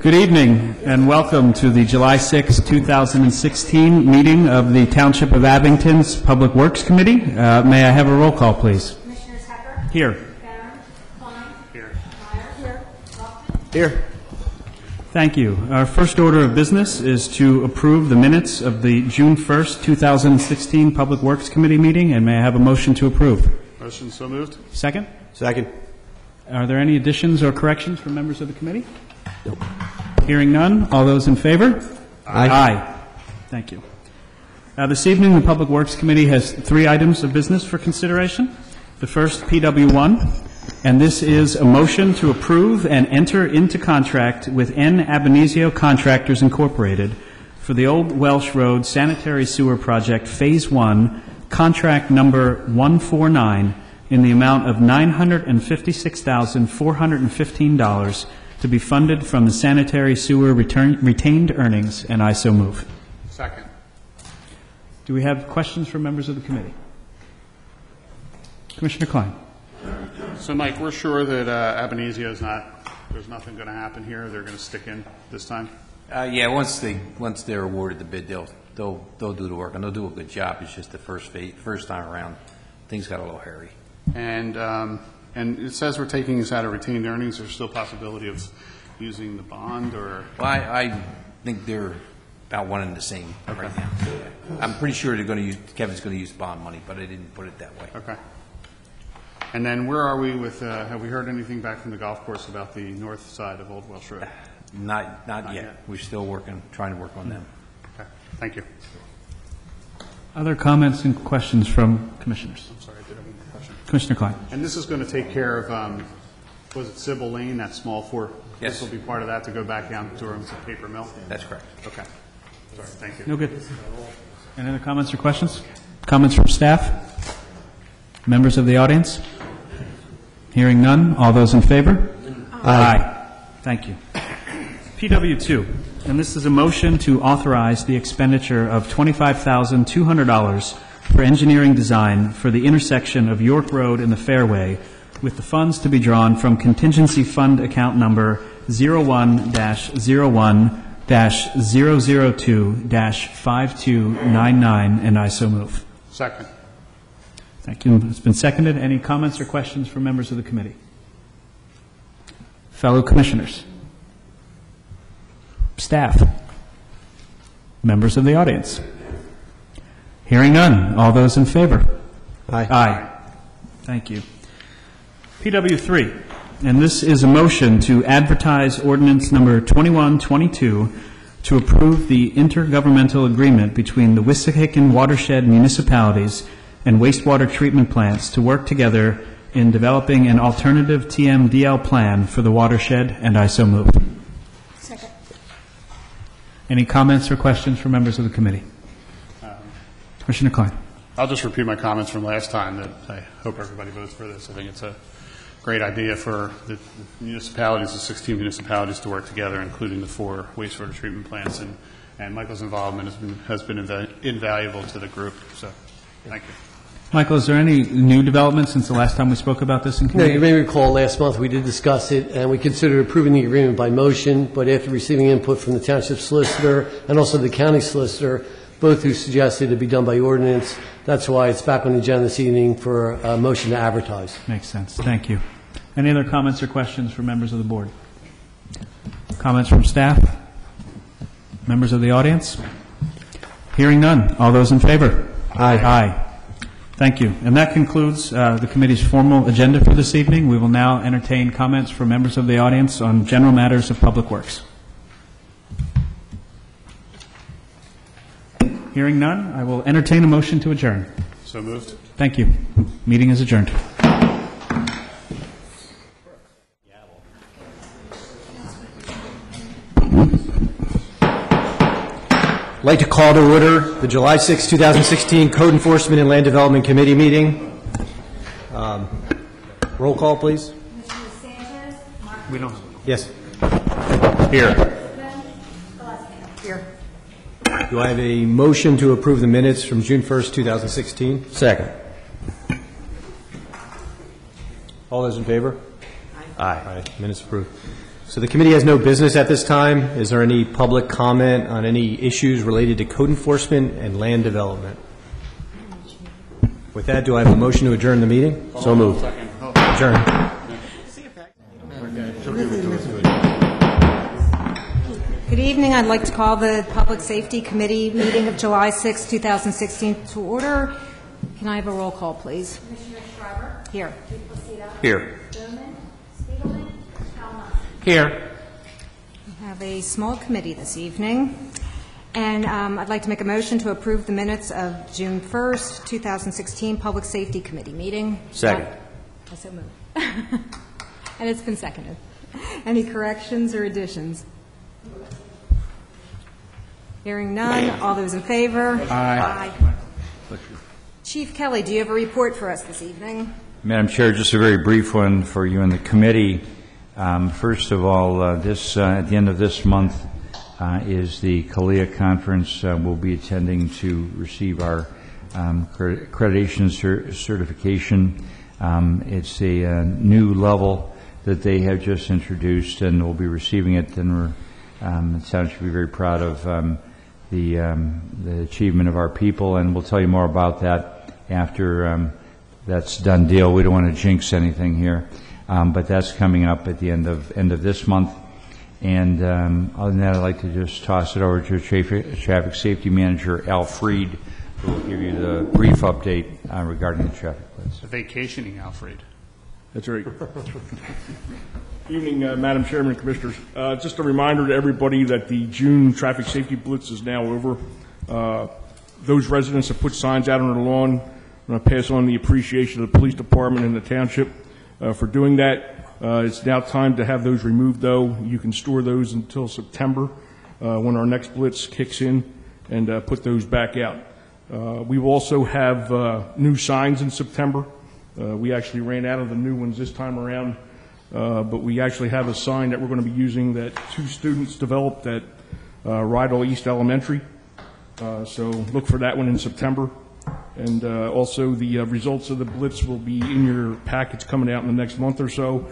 Good evening and welcome to the July 6, 2016 meeting of the Township of Abington's Public Works Committee. May I have a roll call, please? Commissioners Hecker? Here. Barron? Klein? Here. Meyer? Here. Lofton? Here. Thank you. Our first order of business is to approve the minutes of the June 1st, 2016 Public Works Committee meeting, and may I have a motion to approve? Motion so moved. Second? Second. Are there any additions or corrections from members of the committee? Nope. Hearing none, all those in favor? Aye. Aye. Thank you. This evening, the Public Works Committee has 3 items of business for consideration. The first, PW1, and this is a motion to approve and enter into contract with N. Abenizio Contractors Incorporated for the Old Welsh Road Sanitary Sewer Project Phase 1, contract number 149, in the amount of $956,415 to be funded from the sanitary sewer retained earnings, and I so move. Second. Do we have questions from members of the committee? Commissioner Klein. So, Mike, we're sure that Abenizio is not, there's nothing going to happen here. They're going to stick in this time? Yeah, once they're awarded the bid, they'll do the work, and they'll do a good job. It's just the first time around, things got a little hairy. And it says we're taking this out of retained earnings. There's still possibility of using the bond, or? Well, I think they're about one and the same right now. I'm pretty sure Kevin's going to use bond money, but I didn't put it that way. Okay. And then where are we with, have we heard anything back from the golf course about the north side of Old Welsh Road? Not yet. We're still trying to work on them. Okay. Thank you. Other comments and questions from commissioners? I'm sorry, I did have one question. Commissioner Klein. And this is going to take care of, was it Sybil Lane, that small four? Yes. This will be part of that to go back down to Durham's paper mill? That's correct. Okay. Sorry, thank you. No good. Any other comments or questions? Comments from staff? Members of the audience? Hearing none. All those in favor? Aye. Thank you. PW2, and this is a motion to authorize the expenditure of $25,200 for engineering design for the intersection of York Road and the Fairway, with the funds to be drawn from contingency fund account number 01-001-002-5299, and I so move. Second. Thank you. It's been seconded. Any comments or questions from members of the committee? Fellow commissioners? Staff? Members of the audience? Hearing none. All those in favor? Aye. Aye. Thank you. PW3, and this is a motion to advertise ordinance number 2122 to approve the intergovernmental agreement between the Wissahickon watershed municipalities and wastewater treatment plants to work together in developing an alternative TMDL plan for the watershed, and I so move. Second. Any comments or questions from members of the committee? Commissioner Klein. I'll just repeat my comments from last time that I hope everybody votes for this. I think it's a great idea for the municipalities, the 16 municipalities, to work together, including the 4 wastewater treatment plants, and Michael's involvement has been invaluable to the group. So, thank you. Michael, is there any new developments since the last time we spoke about this in No, committee? you may recall last month we did discuss it, and we considered approving the agreement by motion, but after receiving input from the township solicitor and also the county solicitor, both who suggested it be done by ordinance, that's why it's back on the agenda this evening for a motion to advertise. Makes sense. Thank you. Any other comments or questions from members of the board? Comments from staff? Members of the audience? Hearing none. All those in favor? Aye. Aye. Thank you. And that concludes the committee's formal agenda for this evening. We will now entertain comments from members of the audience on general matters of public works. Hearing none, I will entertain a motion to adjourn. So moved. Thank you. Meeting is adjourned. I'd like to call to order the July 6, 2016 Code Enforcement and Land Development Committee meeting. Roll call, please. Commissioners Sanchez? We don't. Yes. Here. Here. Do I have a motion to approve the minutes from June 1st, 2016? Second. All those in favor? Aye. Minutes approved. So the committee has no business at this time. Is there any public comment on any issues related to code enforcement and land development? With that, do I have a motion to adjourn the meeting? So moved. Adjourn. Good evening. I'd like to call the Public Safety Committee meeting of July 6, 2016 to order. Can I have a roll call, please? Commissioner Schreiber? Here. Here. Bowman? Spiegelman? Kalman? Here. We have a small committee this evening, and I'd like to make a motion to approve the minutes of June 1st, 2016 Public Safety Committee meeting. Second. I so move. And it's been seconded. Any corrections or additions? Hearing none. All those in favor? Aye. Chief Kelly, do you have a report for us this evening? Madam Chair, just a very brief one for you and the committee. First of all, at the end of this month is the CALEA conference. We'll be attending to receive our accreditation certification. It's a new level that they have just introduced, and we'll be receiving it. And the town should be very proud of the achievement of our people, and we'll tell you more about that after that's done deal. We don't want to jinx anything here, but that's coming up at the end of this month. And other than that, I'd like to just toss it over to Traffic Safety Manager Al Freed, who will give you the brief update regarding the traffic lights. A vacationing Alfred. That's right. Evening, Madam Chairman, Commissioners. Just a reminder to everybody that the June traffic safety blitz is now over. Those residents that put signs out on the lawn, I'm going to pass on the appreciation of the police department and the township for doing that. It's now time to have those removed, though. You can store those until September when our next blitz kicks in, and put those back out. We will also have new signs in September. We actually ran out of the new ones this time around, but we actually have a sign that we're going to be using that 2 students developed at Rydell East Elementary. So look for that one in September. And also the results of the blitz will be in your package coming out in the next month or so.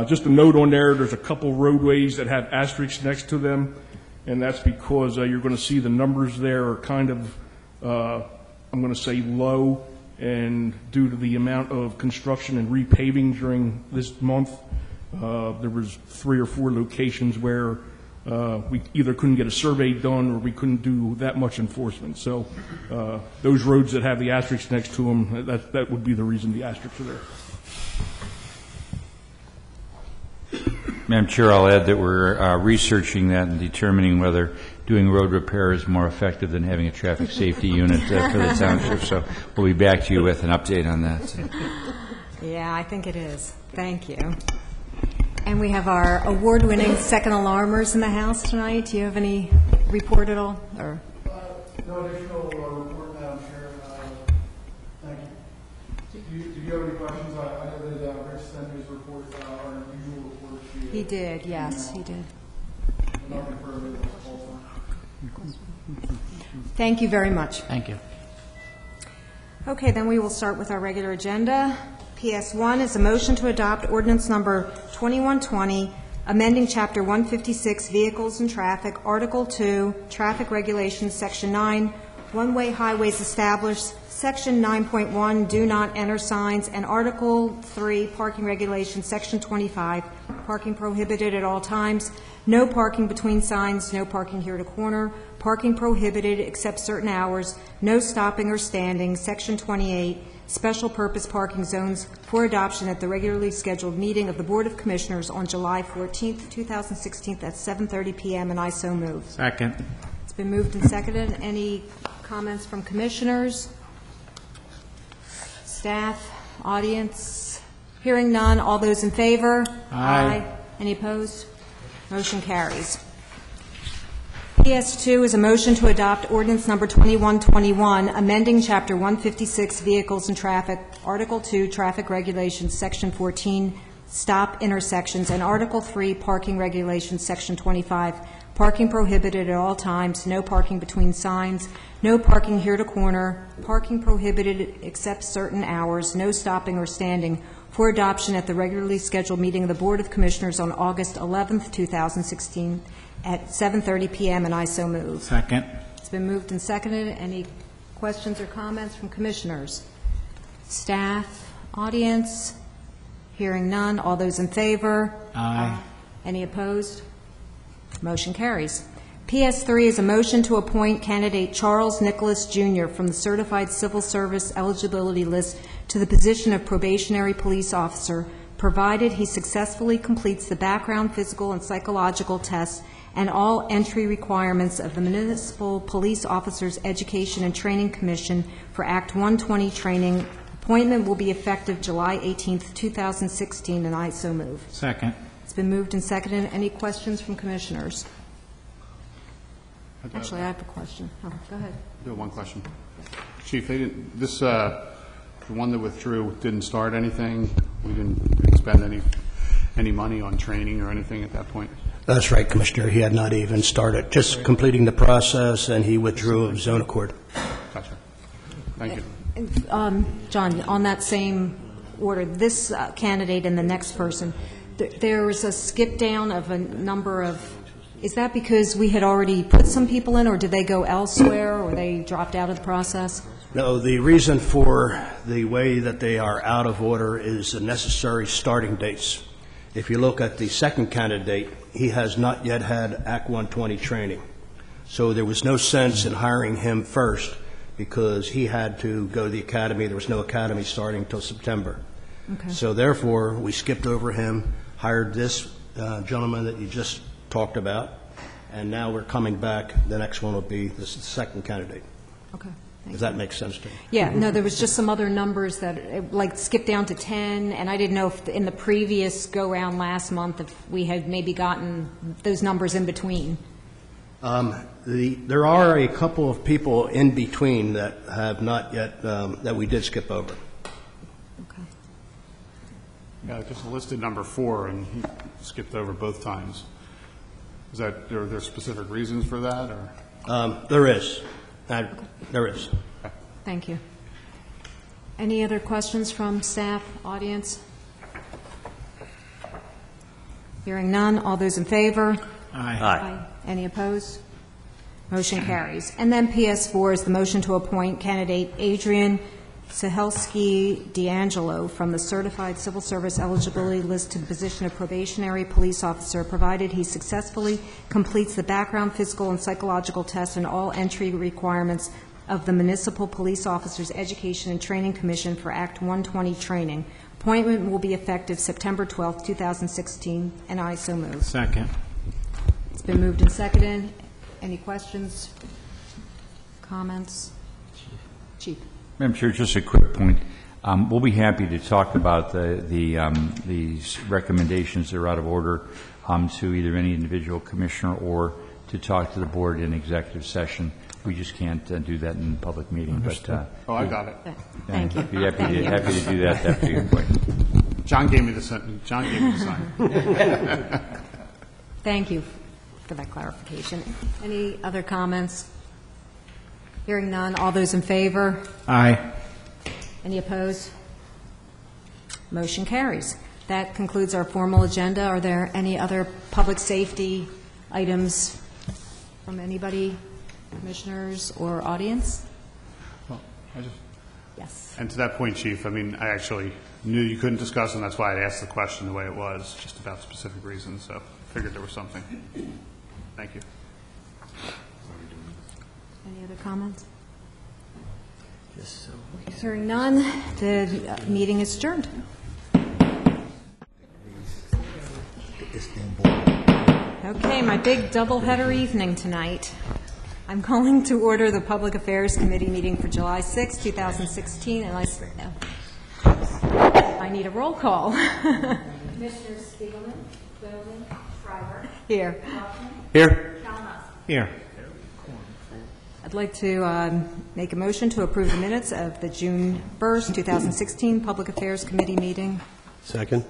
Just a note on there's a couple roadways that have asterisks next to them, and that's because you're going to see the numbers there are kind of, I'm going to say, low. And due to the amount of construction and repaving during this month, there was 3 or 4 locations where we either couldn't get a survey done or we couldn't do that much enforcement. So those roads that have the asterisks next to them, that would be the reason the asterisks are there. Madam Chair, I'll add that we're researching that and determining whether doing road repair is more effective than having a traffic safety unit for the township. So we'll be back to you with an update on that. Yeah, I think it is. Thank you. And we have our award-winning second alarmers in the house tonight. Do you have any report at all? Or? No additional report, Madam Chair. Thank you. Do you have any questions? I know that Rich sent his report, our usual report. He did, yes, he did. Thank you very much. Thank you. Okay, then we will start with our regular agenda. PS1 is a motion to adopt ordinance number 2120, amending Chapter 156, Vehicles and Traffic, Article 2, Traffic Regulations, Section 9, One-Way Highways Established, Section 9.1, Do Not Enter Signs, and Article 3, Parking Regulations, Section 25, Parking Prohibited at All Times, No Parking Between Signs, No Parking Here to Corner, Parking Prohibited except certain hours, No Stopping or Standing, Section 28, Special Purpose Parking Zones, for adoption at the regularly scheduled meeting of the Board of Commissioners on July 14th, 2016 at 7:30 p.m., and I so move. Second. It's been moved and seconded. Any comments from commissioners? Staff? Audience? Hearing none. All those in favor? Aye. Any opposed? Motion carries. PS2 is a motion to adopt ordinance number 2121, amending Chapter 156, Vehicles and Traffic, Article 2, Traffic Regulations, Section 14, Stop Intersections, and Article 3, Parking Regulations, Section 25, Parking Prohibited at All Times, No Parking Between Signs, No Parking Here to Corner, Parking Prohibited except certain hours, No Stopping or Standing, for adoption at the regularly scheduled meeting of the Board of Commissioners on August 11th, 2016, at 7:30 p.m., and I so move. Second. It's been moved and seconded. Any questions or comments from commissioners? Staff, audience? Hearing none. All those in favor? Aye. Any opposed? Motion carries. PS3 is a motion to appoint candidate Charles Nicholas Jr. from the Certified Civil Service Eligibility List to the position of probationary police officer, provided he successfully completes the background, physical, and psychological tests and all entry requirements of the Municipal Police Officers Education and Training Commission for Act 120 training. Appointment will be effective July 18th, 2016, and I so move. Second. It's been moved and seconded. Any questions from commissioners? Actually, I have a question. Oh, go ahead. I do have one question. Chief, they didn't, this, the one that withdrew didn't start anything? We didn't expend any money on training or anything at that point? That's right, Commissioner. He had not even started, just completing the process, and he withdrew of his own accord. Gotcha. Thank you. John, on that same order, this candidate and the next person, there was a skip down of a number of, is that because we had already put some people in, or did they go elsewhere, or they dropped out of the process? No, the reason for the way that they are out of order is the necessary starting dates. If you look at the second candidate, he has not yet had Act 120 training. So there was no sense in hiring him first because he had to go to the academy. There was no academy starting until September. Okay. So therefore, we skipped over him, hired this gentleman that you just talked about, and now we're coming back. The next one will be the second candidate. Okay. If that makes sense to you. Yeah, no, there was just some other numbers that, like, skipped down to 10, and I didn't know if in the previous go-round last month if we had maybe gotten those numbers in between. There are a couple of people in between that have not yet, that we did skip over. Okay. Yeah, just listed number 4, and he skipped over both times. Is that, are there specific reasons for that, or? There is. There is. Thank you. Any other questions from staff, audience? Hearing none. All those in favor? Aye. Any opposed? Motion carries. And then PS4 is the motion to appoint candidate Adrian Sahelski D'Angelo from the Certified Civil Service Eligibility List to the position of probationary police officer, provided he successfully completes the background, physical, and psychological tests and all entry requirements of the Municipal Police Officers Education and Training Commission for Act 120 training. Appointment will be effective September 12th, 2016, and I so move. Second. It's been moved and seconded. Any questions, comments? Chief. Madam Chair, just a quick point. We'll be happy to talk about these recommendations that are out of order to either any individual commissioner or to talk to the board in executive session. We just can't do that in public meeting. But, I got it. Thank you. Be happy to do that after your point. John gave me the sentence. John gave me the sign. Thank you for that clarification. Any other comments? Hearing none. All those in favor? Aye. Any opposed? Motion carries. That concludes our formal agenda. Are there any other public safety items from anybody, commissioners or audience? Well, Yes. and to that point, Chief, I mean, I actually knew you couldn't discuss, and that's why I asked the question the way it was, just about specific reasons, so figured there was something. Thank you. Any other comments? Hearing none, the meeting is adjourned. Okay, my big double-header evening tonight. I'm calling to order the Public Affairs Committee meeting for July 6, 2016, and I need a roll call. Commissioners Spiegelman, Quillen, Schreiber. Here. Here. Here. I'd like to make a motion to approve the minutes of the June 1st, 2016 Public Affairs Committee meeting. Second.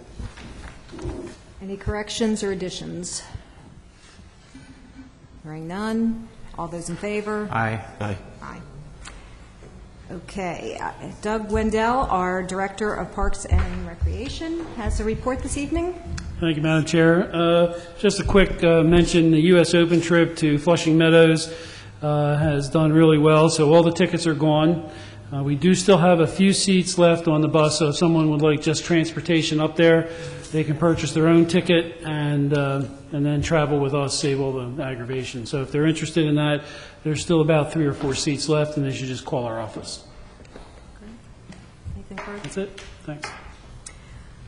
Any corrections or additions? Hearing none. All those in favor? Aye. Aye. Aye. Okay, Doug Wendell, our Director of Parks and Recreation, has a report this evening. Thank you, Madam Chair. Just a quick mention, the U.S. Open trip to Flushing Meadows has done really well, so all the tickets are gone. We do still have a few seats left on the bus, so if someone would like just transportation up there, they can purchase their own ticket and then travel with us, save all the aggravation. So if they're interested in that, there's still about 3 or 4 seats left, and they should just call our office. Anything further? That's it. Thanks.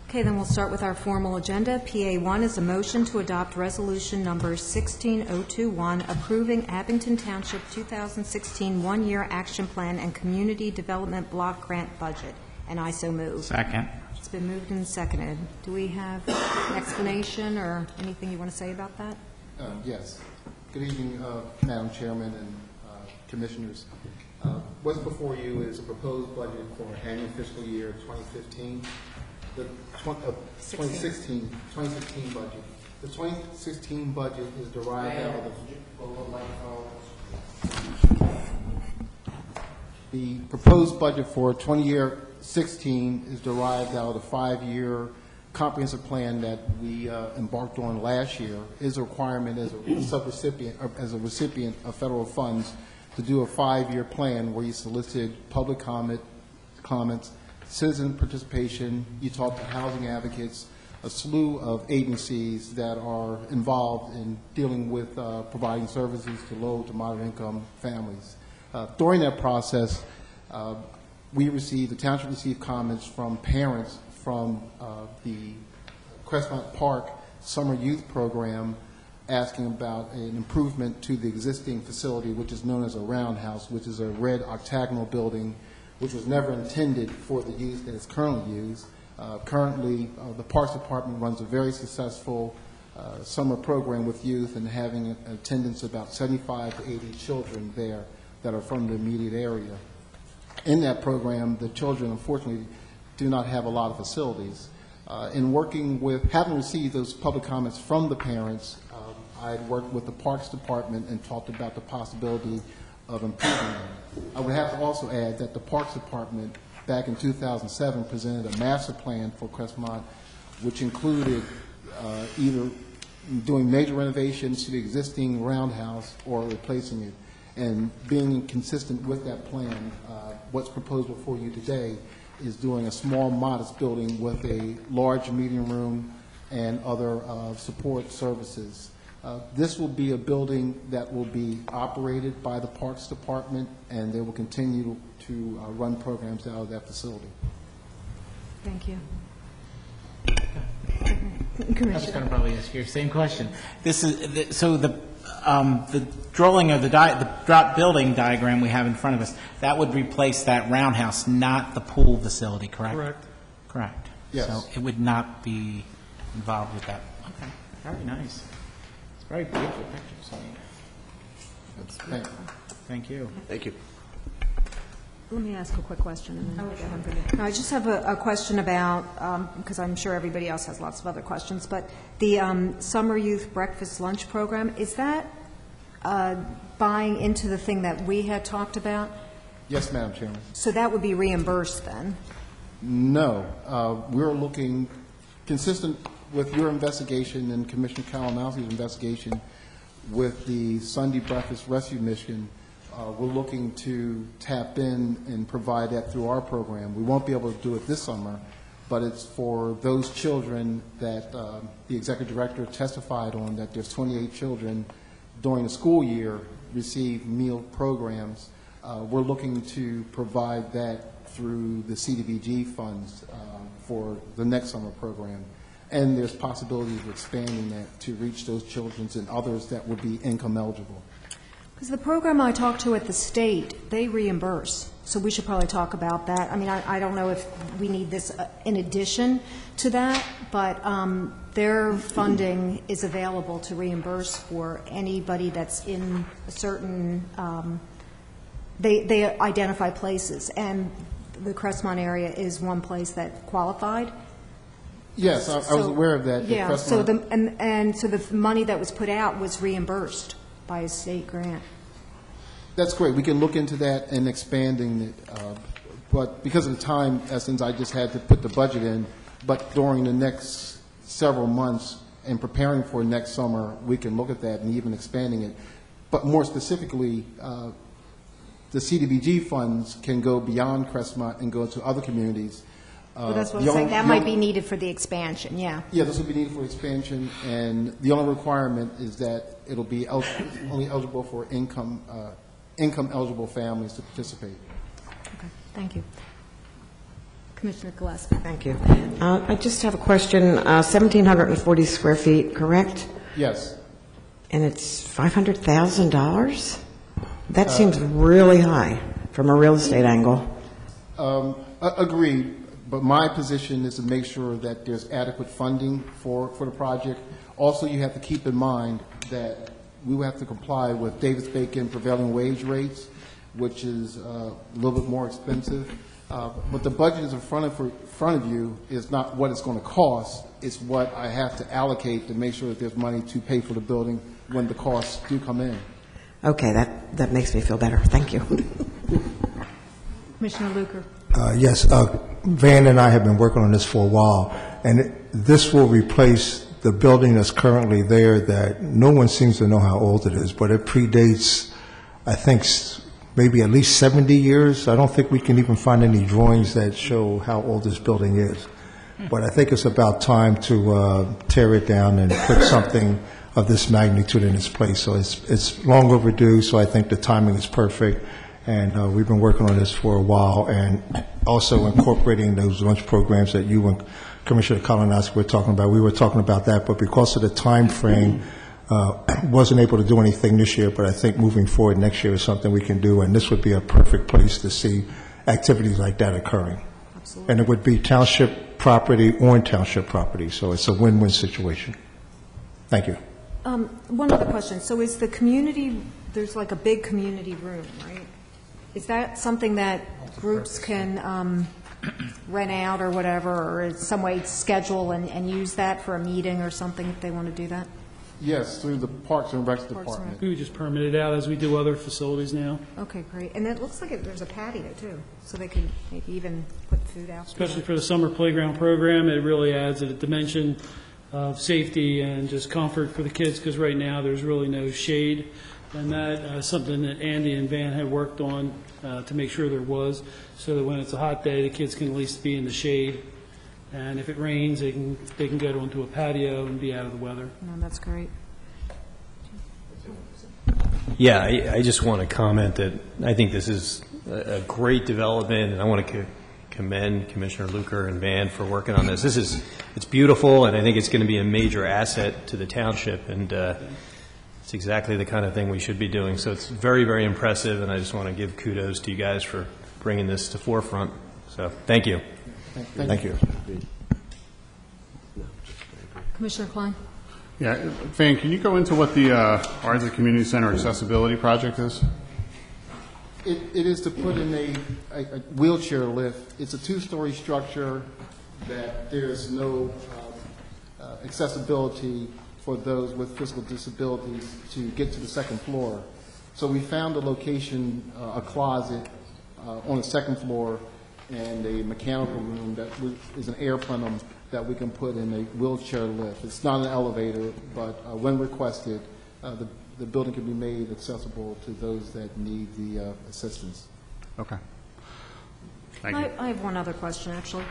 Okay, then we'll start with our formal agenda. PA1 is a motion to adopt resolution number 16021, approving Abington Township 2016 one-year action plan and community development block grant budget. And I so move. Second. It's been moved and seconded. Do we have an explanation or anything you want to say about that? Yes. Good evening, Madam Chairman and Commissioners. What's before you is a proposed budget for annual fiscal year 2015. The 2016 budget. The 2016 budget is derived out of the proposed budget for 2016 is derived out of the 5-year comprehensive plan that we embarked on last year. Is a requirement as a subrecipient, or as a recipient of federal funds, to do a 5-year plan where you solicited public comments, citizen participation. You talk to housing advocates, a slew of agencies that are involved in dealing with providing services to low to moderate income families. During that process, the township received comments from parents from the Crestmont Park Summer Youth Program asking about an improvement to the existing facility, which is known as a roundhouse, which is a red octagonal building which was never intended for the use that is currently used. Currently, the Parks Department runs a very successful summer program with youth and having an attendance of about 75 to 80 children there that are from the immediate area. In that program, the children, unfortunately, do not have a lot of facilities. In working with, having received those public comments from the parents, I had worked with the Parks Department and talked about the possibility of improving them. I would have to also add that the Parks Department, back in 2007, presented a master plan for Crestmont, which included either doing major renovations to the existing roundhouse or replacing it. And being consistent with that plan, what's proposed before you today is doing a small, modest building with a large meeting room and other support services. This will be a building that will be operated by the Parks Department, and they will continue to run programs out of that facility. Thank you. I was going to probably ask your same question. This is so the drawing of the drop building diagram we have in front of us, that would replace that roundhouse, not the pool facility, correct? Correct. Correct. Yes. So it would not be involved with that. Okay. Very nice. It's very beautiful pictures. Thank you. Thank you. Thank you. Let me ask a quick question. And then I just have a question about, because I'm sure everybody else has lots of other questions, but the Summer Youth Breakfast Lunch Program, is that buying into the thing that we had talked about? Yes, Madam Chairman. So that would be reimbursed then? No. We're looking, consistent with your investigation and Commissioner Kalinowski's investigation with the Sunday Breakfast Rescue Mission, we're looking to tap in and provide that through our program. We won't be able to do it this summer, but it's for those children that the Executive Director testified on, that there's 28 children during the school year receive meal programs. We're looking to provide that through the CDBG funds for the next summer program. And there's possibilities of expanding that to reach those children and others that would be income eligible. Because the program I talked to at the state, they reimburse, so we should probably talk about that. I mean, I don't know if we need this in addition to that, but their funding is available to reimburse for anybody that's in a certain, they identify places, and the Crestmont area is one place that qualified. Yes, I was aware of that. Yeah, so so the money that was put out was reimbursed by a state grant. That's great. We can look into that and expanding it. But because of the time essence, I just had to put the budget in. But during the next several months and preparing for next summer, we can look at that and even expanding it. But more specifically, the CDBG funds can go beyond Crestmont and go to other communities. Well, that's what I'm saying. That might be needed for the expansion, yeah. Yeah, this will be needed for expansion, and the only requirement is that it'll be only eligible for income-eligible families to participate. Okay, thank you. Commissioner Gillespie. Thank you. I just have a question. 1,740 square feet, correct? Yes. And it's $500,000? That seems really high from a real estate angle. Agreed. But my position is to make sure that there's adequate funding for the project. Also, you have to keep in mind that we will have to comply with Davis-Bacon prevailing wage rates, which is a little bit more expensive. But the budget is in front of you is not what it's going to cost. It's what I have to allocate to make sure that there's money to pay for the building when the costs do come in. Okay, that makes me feel better. Thank you. Commissioner Luker. Yes, Van and I have been working on this for a while, and this will replace the building that's currently there that no one seems to know how old it is, but it predates, I think, maybe at least 70 years. I don't think we can even find any drawings that show how old this building is. But I think it's about time to tear it down and put something of this magnitude in its place. So it's long overdue, so I think the timing is perfect. And we've been working on this for a while, and also incorporating those lunch programs that you and Commissioner Kalinowski were talking about. We were talking about that, but because of the time frame, wasn't able to do anything this year, but I think moving forward next year is something we can do, and this would be a perfect place to see activities like that occurring. Absolutely. And it would be township property on township property, so it's a win-win situation. Thank you. One other question. So is the community, there's like a big community room, right? Is that something that groups can rent out or whatever, or in some way schedule and use that for a meeting or something if they want to do that? Yes, through the Parks and Rec Department. We would just permit it out as we do other facilities now. Okay, great. And it looks like there's a patio, too, so they can maybe even put food out. Especially for the summer playground program, it really adds a dimension of safety and just comfort for the kids, because right now there's really no shade. And that something that Andy and Van had worked on to make sure there was, so that when it's a hot day, the kids can at least be in the shade. And if it rains, they can go onto a patio and be out of the weather. No, that's great. Yeah, I just want to comment that I think this is a great development, and I want to commend Commissioner Luker and Van for working on this. It's beautiful, and I think it's going to be a major asset to the township, and it's exactly the kind of thing we should be doing. So it's very, very impressive, and I just want to give kudos to you guys for bringing this to forefront. So thank you. Thank you. Commissioner Klein? Yeah, Van, can you go into what the Ardsley Community Center accessibility project is? It is to put in a wheelchair lift. It's a two-story structure that there's no accessibility for those with physical disabilities to get to the second floor. So we found a location, a closet on the second floor, and a mechanical room that is an air plenum that we can put in a wheelchair lift. It's not an elevator, but when requested, the building can be made accessible to those that need the assistance. Okay. Thank you. I have one other question, actually.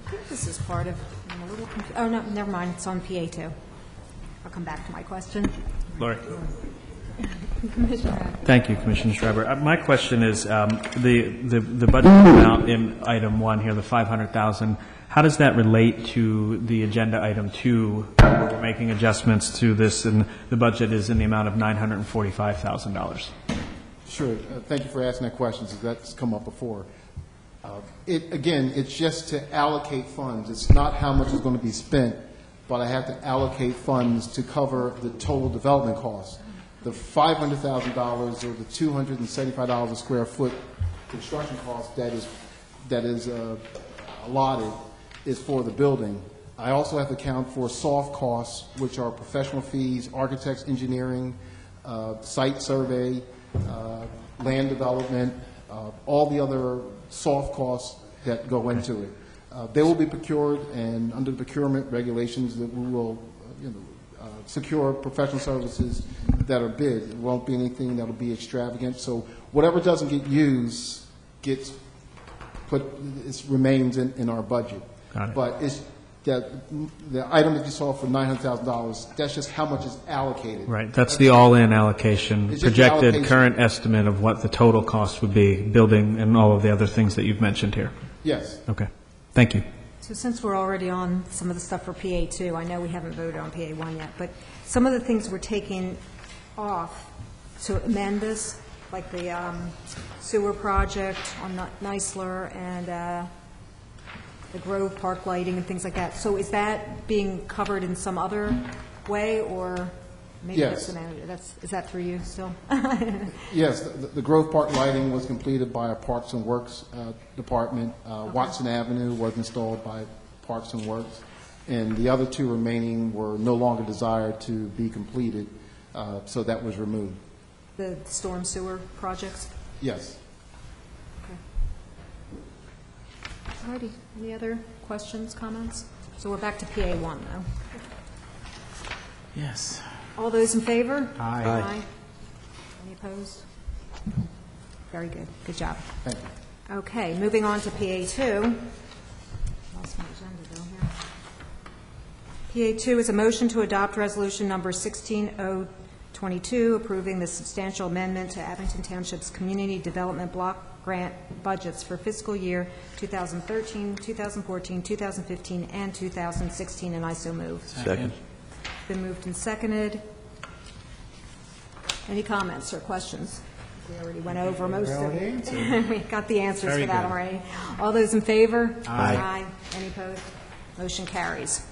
I think this is part of, I'm a little confused. Oh, no, never mind. It's on PA2. I'll come back to my question. Lori. Commissioner. Thank you, Commissioner Schreiber. My question is, the budget amount in item 1 here, the $500,000, how does that relate to the agenda item 2, where we're making adjustments to this, and the budget is in the amount of $945,000? Sure. Thank you for asking that question, because that's come up before. Again, it's just to allocate funds. It's not how much is going to be spent, but I have to allocate funds to cover the total development costs. The $500,000 or the $275 a square foot construction cost that is allotted is for the building. I also have to account for soft costs, which are professional fees, architects, engineering, site survey, land development, all the other soft costs that go into it. They will be procured, and under the procurement regulations, that we will secure professional services that are bid. It won't be anything that will be extravagant. So whatever doesn't get used gets put, it remains in our budget. Got it. But it's that the item that you saw for $900,000, that's just how much is allocated. Right, that's the all-in allocation, It's just the projected allocation. current estimate of what the total cost would be, building and all of the other things that you've mentioned here. Yes. Okay, thank you. So since we're already on some of the stuff for PA2, I know we haven't voted on PA1 yet, but some of the things we're taking off to amend this, like the sewer project on Neisler and the Grove Park lighting and things like that. So is that being covered in some other way, or maybe Yes. that's the manager? Is that through you still? Yes, the Grove Park lighting was completed by our Parks and Works department. Watson Avenue was installed by Parks and Works, and the other two remaining were no longer desired to be completed, so that was removed. The storm sewer projects? Yes. All righty. Any other questions, comments? So we're back to PA1 now. Yes. All those in favor? Aye. Aye. Any opposed? Very good. Good job. Thank you. Okay, moving on to PA2. Lost my agenda though here. PA2 is a motion to adopt resolution number 16022, approving the substantial amendment to Abington Township's Community Development Block Grant budgets for fiscal year 2013, 2014, 2015, and 2016, and I so move. Second. Been moved and seconded. Any comments or questions? We already went over most of it. We got the answers Very for that good. already. All those in favor? Aye. Any opposed? Motion carries.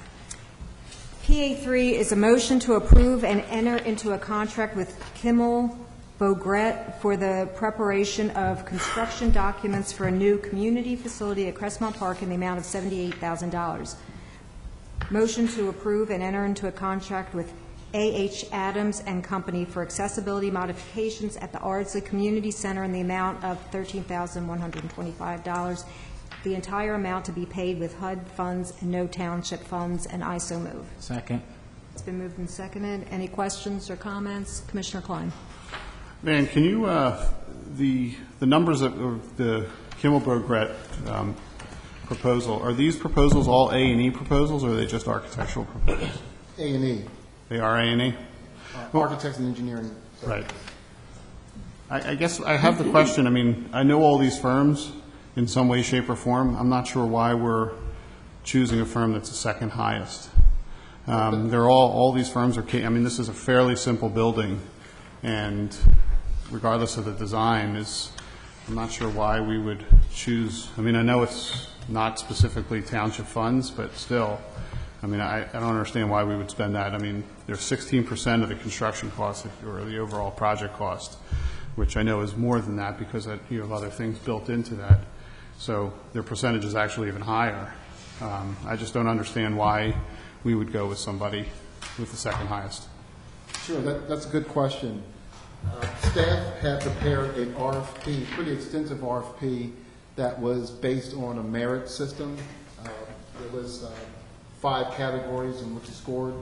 PA3 is a motion to approve and enter into a contract with Kimmel Beaugret for the preparation of construction documents for a new community facility at Crestmont Park in the amount of $78,000. Motion to approve and enter into a contract with A.H. Adams and Company for accessibility modifications at the Ardsley Community Center in the amount of $13,125. The entire amount to be paid with HUD funds and no township funds, and I so move. Second. It's been moved and seconded. Any questions or comments? Commissioner Klein. Van, can you, the numbers of the Kimmel Beaugret proposal, are these proposals all A&E proposals, or are they just architectural proposals? A&E, They are A&E? architects and engineering. Right. I guess I have the question, I mean, I know all these firms in some way, shape, or form. I'm not sure why we're choosing a firm that's the second highest. They're all these firms are, I mean, this is a fairly simple building, and regardless of the design, I'm not sure why we would choose, I mean, I know it's not specifically township funds, but still, I mean, I don't understand why we would spend that. I mean, there's 16% of the construction cost or the overall project cost, which I know is more than that because you have other things built into that. So their percentage is actually even higher. I just don't understand why we would go with somebody with the second highest. Sure, that's a good question. Staff had prepared an RFP, pretty extensive RFP, that was based on a merit system. There was 5 categories in which you scored.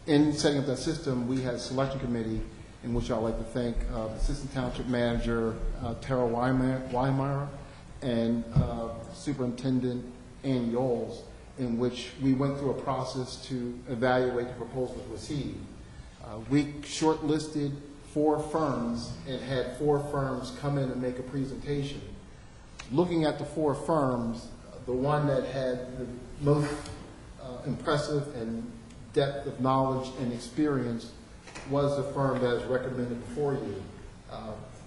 In setting up that system, we had a selection committee in which I'd like to thank Assistant Township Manager Tara Weimeyer and Superintendent Ann Yoles, in which we went through a process to evaluate the proposals received. We shortlisted 4 firms and had 4 firms come in and make a presentation. Looking at the 4 firms, the one that had the most impressive and depth of knowledge and experience was the firm that is recommended before you.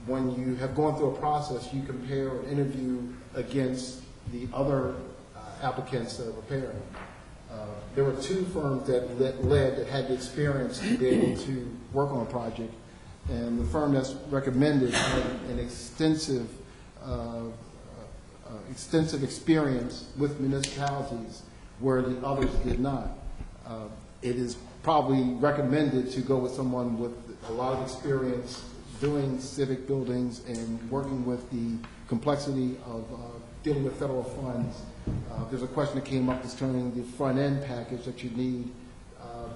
When you have gone through a process, you compare an interview against the other applicants that are preparing. There were 2 firms that led that had the experience to be able to work on a project, and the firm that's recommended had an extensive experience with municipalities where the others did not. It is probably recommended to go with someone with a lot of experience doing civic buildings and working with the complexity of dealing with federal funds, there's a question that came up concerning the front-end package that you need,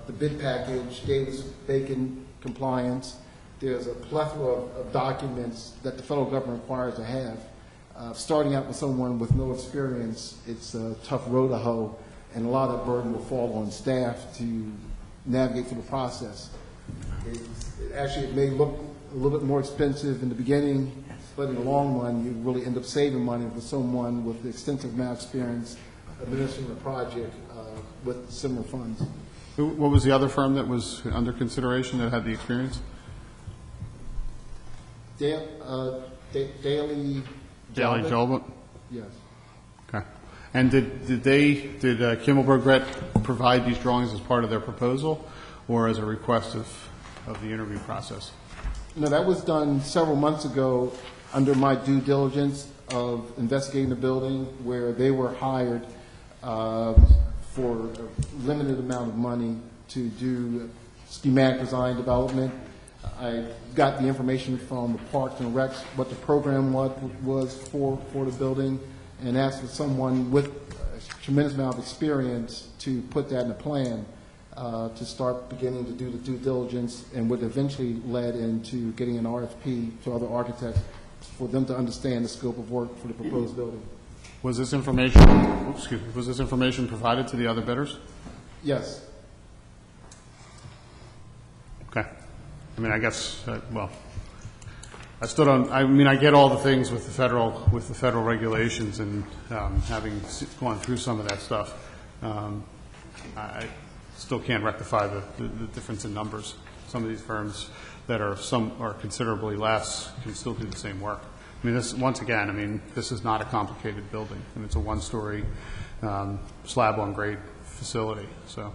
the bid package, Davis-Bacon compliance. There's a plethora of documents that the federal government requires to have. Starting out with someone with no experience, it's a tough road to hoe, and a lot of burden will fall on staff to navigate through the process. It may look a little bit more expensive in the beginning, but in the long run, you really end up saving money with someone with extensive amount of experience administering a project with similar funds. What was the other firm that was under consideration that had the experience? Daily Jolbert? Yes. Okay. And did Kimmelberg Brett provide these drawings as part of their proposal or as a request of the interview process? No, that was done several months ago under my due diligence of investigating the building, where they were hired for a limited amount of money to do schematic design development. I got the information from the Parks and Recs, what the program was for the building, and asked for someone with a tremendous amount of experience to put that in a plan to start beginning to do the due diligence, and what eventually led into getting an RFP to other architects for them to understand the scope of work for the proposed building. Was this information, was this information provided to the other bidders? Yes. Okay. I mean, I guess, well, I still don't, I mean, I get all the things with the federal regulations, and having gone through some of that stuff, I still can't rectify the difference in numbers. Some of these firms that are considerably less can still do the same work. I mean, this, once again, I mean, this is not a complicated building, and it's a one-story slab-on-grade facility. So,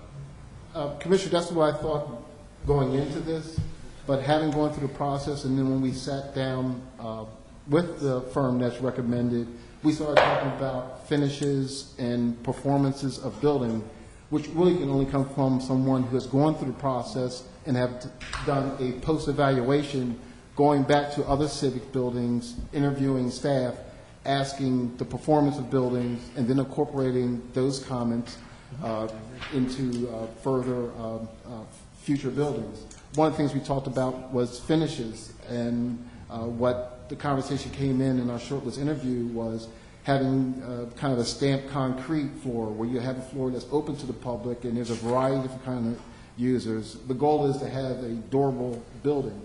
Commissioner, that's what I thought going into this, but having gone through the process, and then when we sat down with the firm that's recommended, we started talking about finishes and performances of building, which really can only come from someone who has gone through the process and have done a post-evaluation, going back to other civic buildings, interviewing staff, asking the performance of buildings, and then incorporating those comments into further future buildings. One of the things we talked about was finishes, and what the conversation came in our shortlist interview was having kind of a stamped concrete floor, where you have a floor that's open to the public, and there's a variety of different kind of users. The goal is to have a durable building,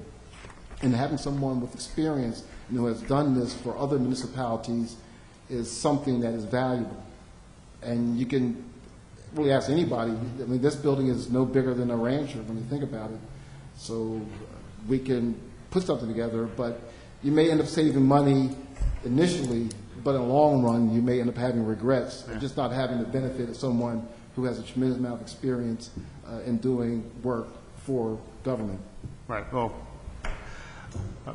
and having someone with experience who has done this for other municipalities is something that is valuable. And you can really ask anybody. I mean, this building is no bigger than a rancher when you think about it. So we can put something together, but you may end up saving money initially, but in the long run, you may end up having regrets of just not having the benefit of someone who has a tremendous amount of experience in doing work for government. right. Well,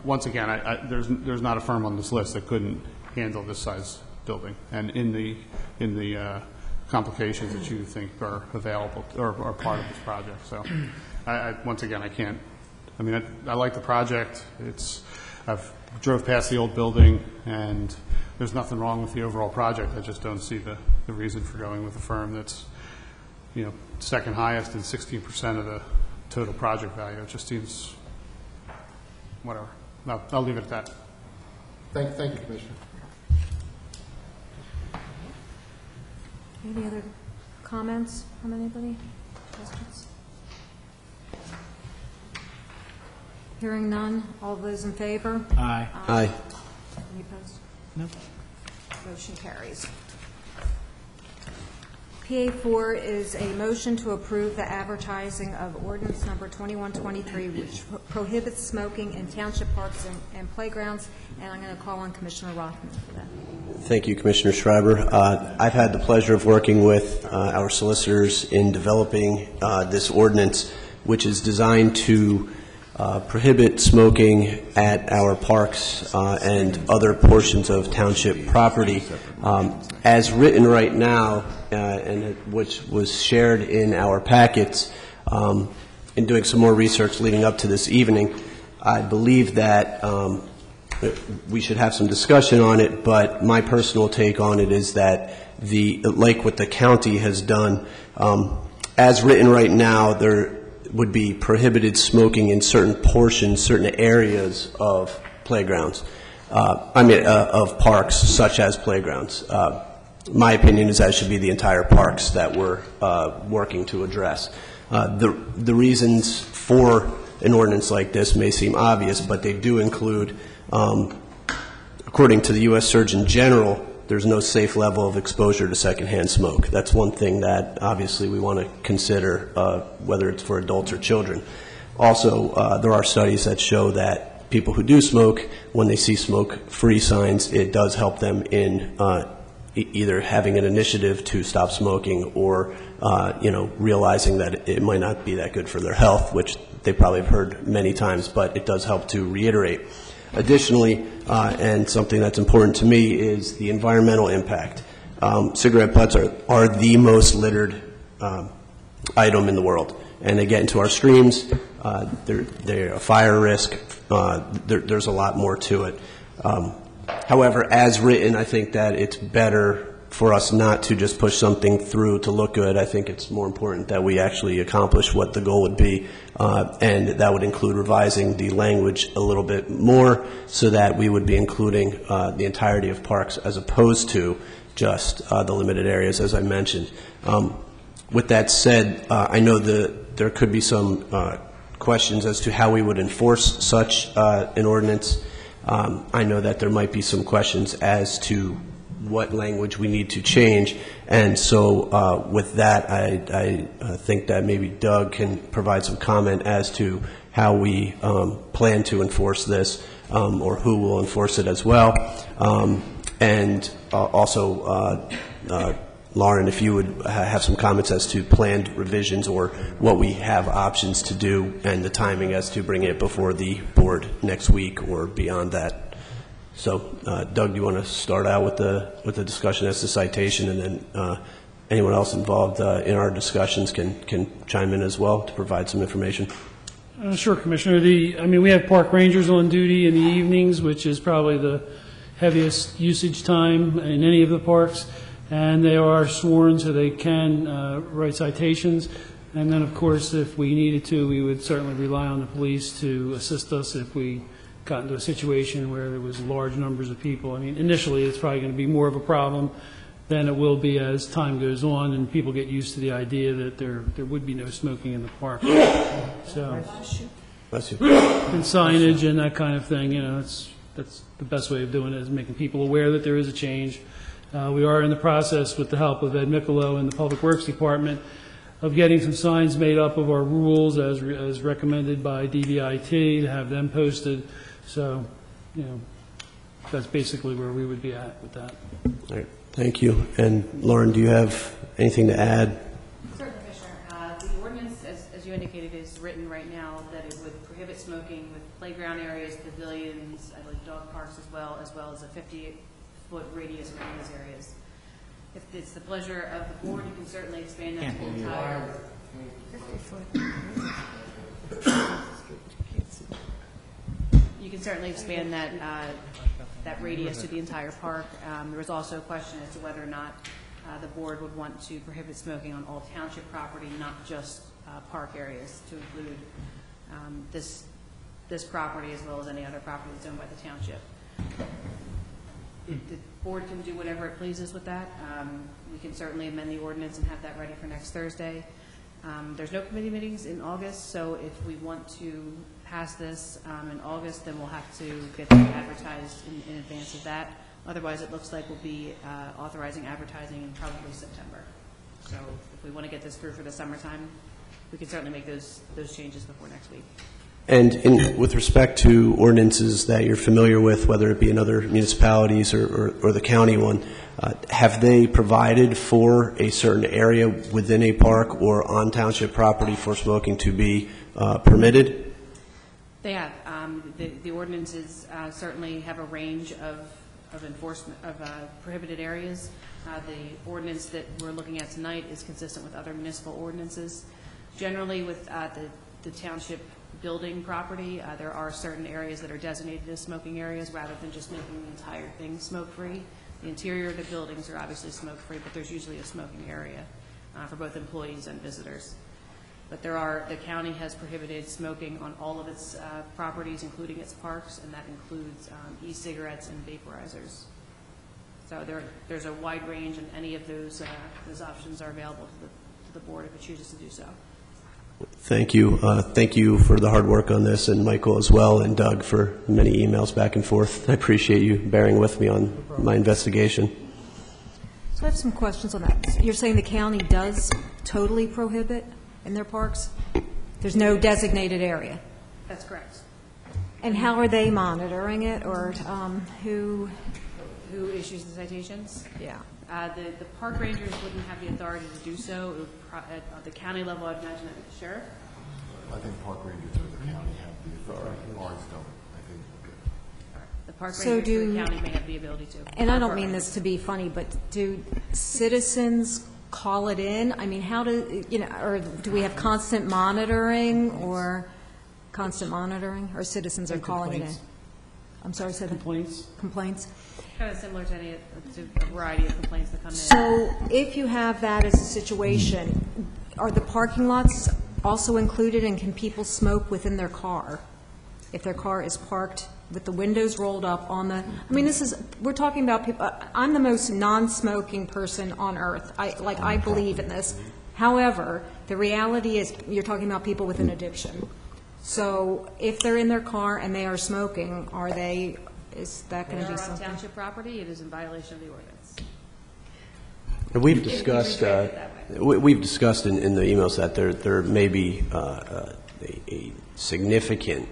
once again, there's not a firm on this list that couldn't handle this size building, and in the complications that you think are available or are part of this project. So, once again, I can't. I mean, I like the project. I've drove past the old building, and there's nothing wrong with the overall project. I just don't see the reason for going with a firm that's, second highest and 16% of the total project value. It just seems, whatever. No, I'll leave it at that. Thank you, Commissioner. Any other comments from anybody? Questions? Hearing none. All those in favor? Aye. Aye. Any opposed? Nope. Motion carries. PA4 is a motion to approve the advertising of ordinance number 2123, which prohibits smoking in township parks and playgrounds, and I'm going to call on Commissioner Rothman for that. Thank you, Commissioner Schreiber. I've had the pleasure of working with our solicitors in developing this ordinance, which is designed to prohibit smoking at our parks and other portions of township property. As written right now, which was shared in our packets, in doing some more research leading up to this evening, I believe that we should have some discussion on it, but my personal take on it is that like what the county has done, as written right now, there would be prohibited smoking in certain portions, certain areas of playgrounds. Of parks, such as playgrounds. My opinion is that should be the entire parks that we're working to address. The reasons for an ordinance like this may seem obvious, but they do include, according to the U.S. Surgeon General, there's no safe level of exposure to secondhand smoke. That's one thing that obviously we want to consider, whether it's for adults or children. Also, there are studies that show that people who do smoke, when they see smoke-free signs, it does help them in either having an initiative to stop smoking or, realizing that it might not be that good for their health, which they probably have heard many times, but it does help to reiterate. Additionally, and something that's important to me, is the environmental impact. Cigarette butts are the most littered item in the world, and they get into our streams. They're a fire risk. There's a lot more to it. However, as written, I think that it's better for us not to just push something through to look good. I think it's more important that we actually accomplish what the goal would be, and that would include revising the language a little bit more so that we would be including the entirety of parks as opposed to just the limited areas, as I mentioned. With that said, I know that there could be some questions as to how we would enforce such an ordinance. I know that there might be some questions as to what language we need to change, and so with that, I think that maybe Doug can provide some comment as to how we plan to enforce this, or who will enforce it as well, and also Lauren, if you would have some comments as to planned revisions or what we have options to do and the timing as to bring it before the board next week or beyond that. So, Doug, do you want to start out with the discussion as to citation, and then anyone else involved in our discussions can chime in as well to provide some information? Sure, Commissioner. We have park rangers on duty in the evenings, which is probably the heaviest usage time in any of the parks. And they are sworn, so they can write citations. And then, of course, if we needed to, we would certainly rely on the police to assist us if we got into a situation where there was large numbers of people. Initially, it's probably going to be more of a problem than it will be as time goes on and people get used to the idea that there would be no smoking in the park. So, and signage and that kind of thing, that's the best way of doing it, is making people aware that there is a change. We are in the process, with the help of Ed Micolo and the Public Works Department, of getting some signs made up of our rules as recommended by DVIT, to have them posted. So, that's basically where we would be at with that. All right. Thank you. And Lauren, do you have anything to add? Certainly, Commissioner. The ordinance, as you indicated, is written right now that it would prohibit smoking with playground areas, pavilions, I believe dog parks as well as a 50-foot radius around those areas. If it's the pleasure of the board, you can certainly expand that to the entire 50-foot. You can certainly expand that radius to the entire park. There was also a question as to whether or not the board would want to prohibit smoking on all township property, not just park areas, to include this property as well as any other property that's owned by the township. The board can do whatever it pleases with that. We can certainly amend the ordinance and have that ready for next Thursday. There's no committee meetings in August, so if we want to pass this in August, then we'll have to get that advertised in advance of that. Otherwise, it looks like we'll be authorizing advertising in probably September. So if we want to get this through for the summertime, we can certainly make those changes before next week. And with respect to ordinances that you're familiar with, whether it be in other municipalities or the county one, have they provided for a certain area within a park or on township property for smoking to be permitted? They have. The ordinances certainly have a range of enforcement of prohibited areas. The ordinance that we're looking at tonight is consistent with other municipal ordinances. Generally, with the township building property. There are certain areas that are designated as smoking areas rather than just making the entire thing smoke-free. The interior of the buildings are obviously smoke-free, but there's usually a smoking area for both employees and visitors. But the county has prohibited smoking on all of its properties, including its parks, and that includes e-cigarettes and vaporizers. So there's a wide range, and any of those options are available to the board if it chooses to do so. Thank you. Thank you for the hard work on this, and Michael as well, and Doug for many emails back and forth. I appreciate you bearing with me on my investigation. So I have some questions on that. You're saying the county does totally prohibit in their parks? There's no designated area? That's correct. And how are they monitoring it, or who? Who issues the citations? Yeah. The park rangers wouldn't have the authority to do so. It would at the county level, I'd imagine that the sheriff. I think park rangers or the county have the authority. Ours don't. I think. The park rangers or the county may have the ability to. And I don't mean this to be funny, but do citizens call it in? I mean, how do, or do we have constant monitoring or citizens are calling it in? I'm sorry, say that. Complaints? Kind of similar to a variety of complaints that come in. So if you have that as a situation, are the parking lots also included, and can people smoke within their car? If their car is parked with the windows rolled up on the, I mean, we're talking about people, I'm the most non-smoking person on earth. I believe in this. However, the reality is you're talking about people with an addiction. So if they're in their car and they are smoking, is that going to be something? On township property, it is in violation of the ordinance. And we've discussed in the emails that there may be a significant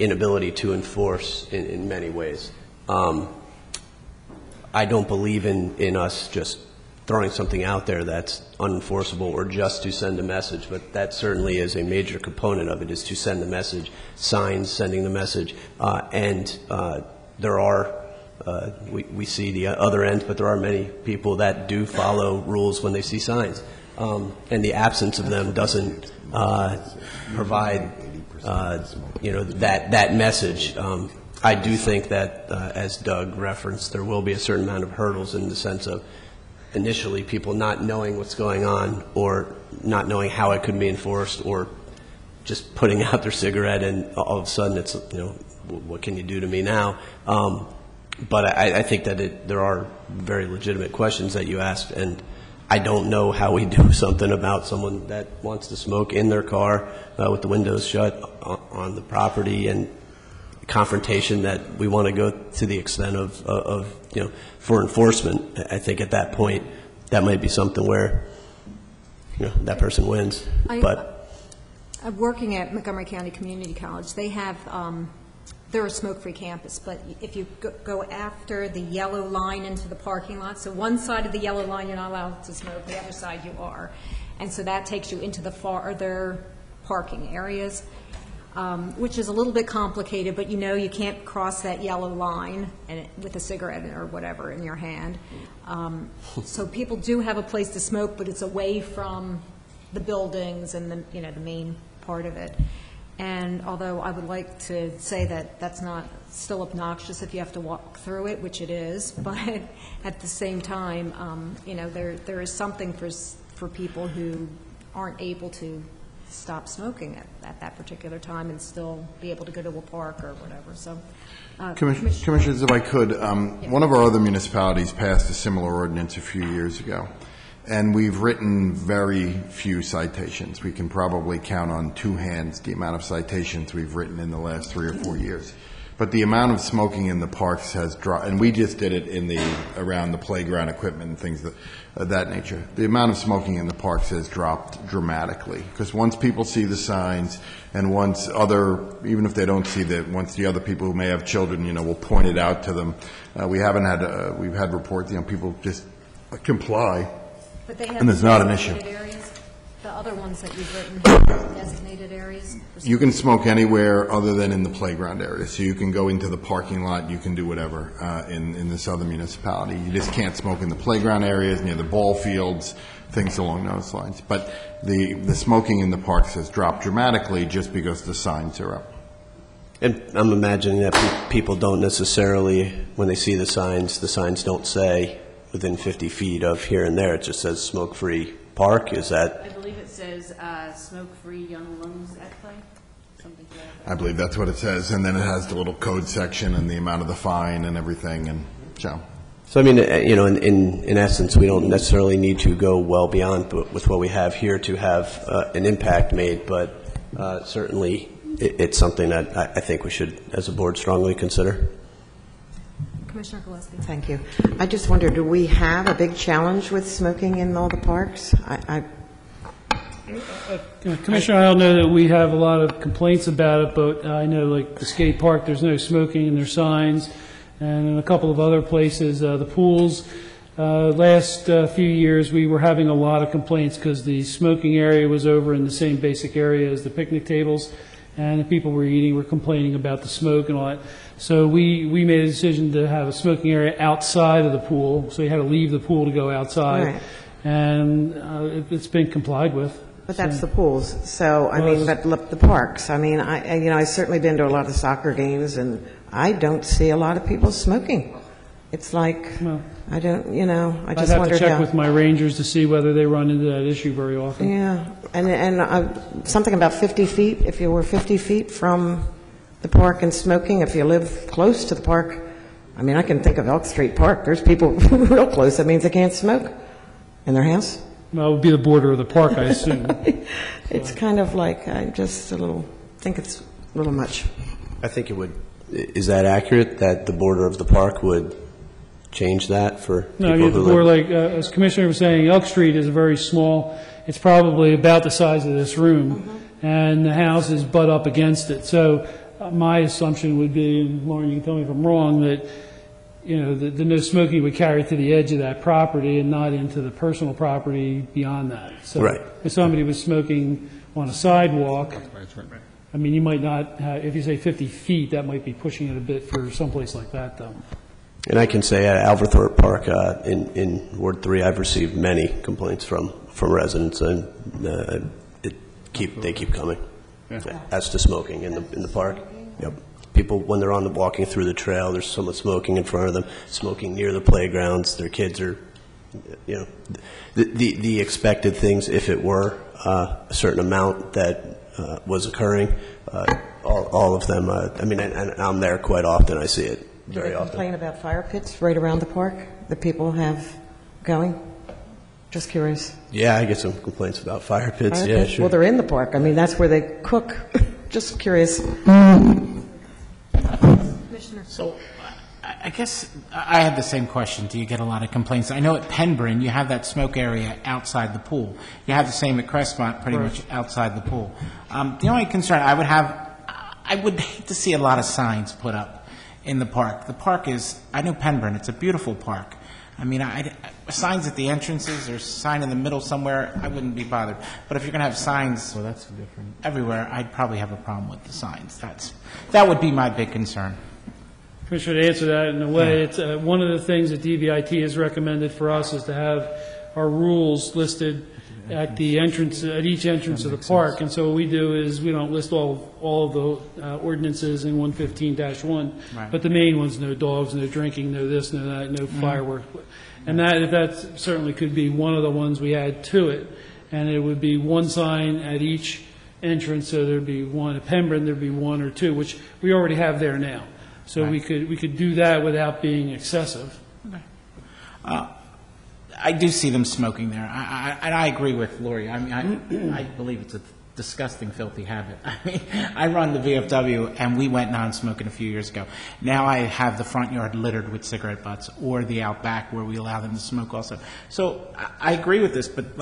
inability to enforce in many ways. I don't believe in us just throwing something out there that's unenforceable or just to send a message, but that certainly is a major component of it, is to send the message, signs sending the message, and there are, we see the other end, but there are many people that do follow rules when they see signs, and the absence of them doesn't provide, that message. I do think that, as Doug referenced, there will be a certain amount of hurdles in the sense of initially people not knowing what's going on or not knowing how it could be enforced, or just putting out their cigarette and all of a sudden it's, what can you do to me now? But I think that there are very legitimate questions that you asked, and I don't know how we do something about someone that wants to smoke in their car with the windows shut on the property, and confrontation that we want to go to the extent of for enforcement. I think at that point that might be something where that person wins. But I'm working at Montgomery County Community College. They have they're a smoke-free campus, but if you go after the yellow line into the parking lot, so one side of the yellow line you're not allowed to smoke, the other side you are, and so that takes you into the farther parking areas. Which is a little bit complicated, but you can't cross that yellow line with a cigarette or whatever in your hand. So people do have a place to smoke, but it's away from the buildings and the main part of it. And although I would like to say that that's not still obnoxious if you have to walk through it, which it is, but at the same time, there is something for people who aren't able to stop smoking at that particular time and still be able to go to a park or whatever. So, Commissioners, if I could, one of our other municipalities passed a similar ordinance a few years ago, and we've written very few citations. We can probably count on two hands the amount of citations we've written in the last 3 or 4 years. But the amount of smoking in the parks has dropped, and we just did it around the playground equipment and things of that nature. The amount of smoking in the parks has dropped dramatically, because once people see the signs, and once even if they don't see once the other people who may have children, will point it out to them. We've had reports, people just comply, but they have and it's not an issue. Areas, the other ones that you've written, designated areas? You can smoke anywhere other than in the playground area. So you can go into the parking lot, you can do whatever in this other municipality. You just can't smoke in the playground areas, near the ball fields, things along those lines. But the smoking in the parks has dropped dramatically just because the signs are up. And I'm imagining that people don't necessarily, when they see the signs don't say within 50 feet of here and there. It just says smoke-free park. Is that? I believe it says smoke-free young lungs at play, something like that. I believe that's what it says, and then it has the little code section and the amount of the fine and everything, and so. So I mean, in essence, we don't necessarily need to go well beyond with what we have here to have an impact made, but certainly it's something that I think we should, as a board, strongly consider. Commissioner Gillespie. Thank you. I just wonder, do we have a big challenge with smoking in all the parks? Commissioner, I don't know that we have a lot of complaints about it, but I know like the skate park, there's no smoking in their signs, and in a couple of other places, the pools. Last few years, we were having a lot of complaints because the smoking area was over in the same basic area as the picnic tables, and the people were eating were complaining about the smoke and all that. So we made a decision to have a smoking area outside of the pool, so you had to leave the pool to go outside, Right. and it's been complied with. But that's the pools. So, I mean, but look, the parks. I mean, I've certainly been to a lot of soccer games, and I don't see a lot of people smoking. It's like, I don't, I just I'd have wonder to check how. with my rangers to see whether they run into that issue very often. Yeah, and something about 50 feet, if you were 50 feet from the park and smoking, if you live close to the park, I mean, I can think of Elk Street Park. There's people real close. That means they can't smoke in their house. Well, it would be the border of the park, I assume. It's kind of like, I just think it's a little much. I think it would. Is that accurate, that the border of the park would change that for people No, I mean, who the border, live? like, as Commissioner was saying, Elk Street is very small. It's probably about the size of this room, and the houses butt up against it. So my assumption would be, and Lauren, you can tell me if I'm wrong, that the no smoking would carry to the edge of that property and not into the personal property beyond that. So Right. if somebody was smoking on a sidewalk, I mean, you might not have, if you say 50 feet, that might be pushing it a bit for someplace like that, though. And I can say at Alverthorpe Park in Ward 3, I've received many complaints from residents, and they keep coming. Yeah. As to smoking in the park. Yep. People, when they're walking through the trail, there's someone smoking in front of them, smoking near the playgrounds. Their kids are, the expected things. If it were a certain amount that was occurring, all of them. I mean, and I'm there quite often. I see it very Do they often. complain about fire pits right around the park that people have going? Just curious. Yeah, I get some complaints about fire pits. Fire Yeah, pits? sure. Well, they're in the park. I mean, that's where they cook. Just curious. Commissioner. So I guess I had the same question. Do you get a lot of complaints? I know at Penbryn, you have that smoke area outside the pool. You have the same at Crestmont, pretty much outside the pool. The only concern I would have, I would hate to see a lot of signs put up in the park. The park is, I know Penbryn, it's a beautiful park. I mean, signs at the entrances or a sign in the middle somewhere, I wouldn't be bothered. But if you're going to have signs everywhere, I'd probably have a problem with the signs. That would be my big concern. Commissioner, to answer that in a way, it's one of the things that DVIT has recommended for us is to have our rules listed at the entrance, at each entrance of the park. And so what we do is we don't list all of the ordinances in 115-1, Right. but the main ones, no dogs, no drinking, no this, no that, no fireworks. And that certainly could be one of the ones we add to it. And it would be one sign at each entrance, so there'd be one at Pembroke, there'd be one or two, which we already have there now. So Right. we could do that without being excessive. I do see them smoking there. I agree with Lori. I mean, I believe it's a disgusting, filthy habit. I mean, I run the VFW, and we went non-smoking a few years ago. Now I have the front yard littered with cigarette butts, or the out back where we allow them to smoke also. So I agree with this, but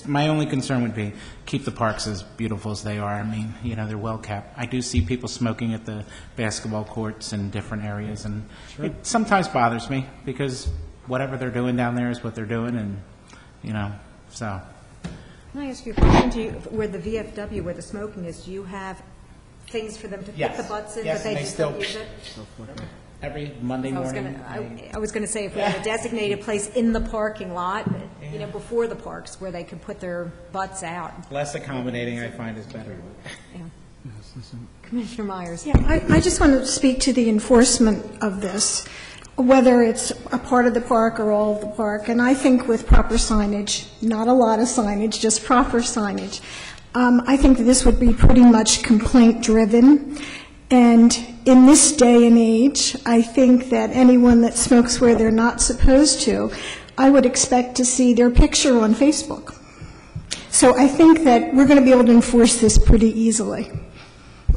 my only concern would be keep the parks as beautiful as they are. I mean, they're well kept. I do see people smoking at the basketball courts and different areas, and it sometimes bothers me because whatever they're doing down there is what they're doing, and so. Can I ask you a question? Where the VFW, where the smoking is, do you have things for them to put the butts in, but they just don't use it? Every Monday morning. I was going to say, if we had a designated place in the parking lot, you know, before the parks, where they could put their butts out. Less accommodating, I find, is better. Yeah. Commissioner Myers. Yeah, I just want to speak to the enforcement of this, whether it's a part of the park or all of the park. And I think with proper signage, not a lot of signage, just proper signage, I think this would be pretty much complaint-driven. And in this day and age, I think that anyone that smokes where they're not supposed to, I would expect to see their picture on Facebook. So I think that we're going to be able to enforce this pretty easily.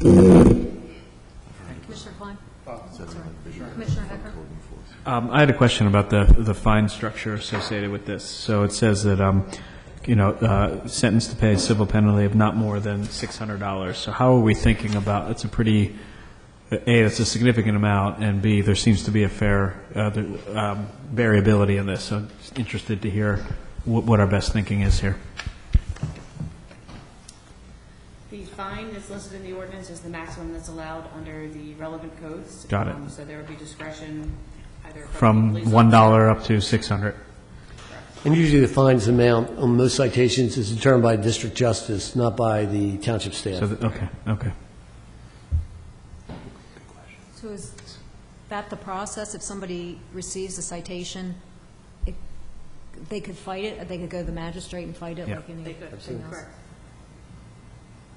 Commissioner Klein? Commissioner Hecker? I had a question about the fine structure associated with this. So it says that, sentenced to pay a civil penalty of not more than $600. So how are we thinking about, it's a pretty, A, it's a significant amount, and B, there seems to be a fair variability in this. So I'm just interested to hear what our best thinking is here. The fine that's listed in the ordinance is the maximum that's allowed under the relevant codes. Got it. So there would be discretion either From the police $1 up to $600. And usually the fines amount on most citations is determined by district justice, not by the township staff. So okay. So is that the process? If somebody receives a citation, they could fight it, or they could go to the magistrate and fight it like anything else? Correct.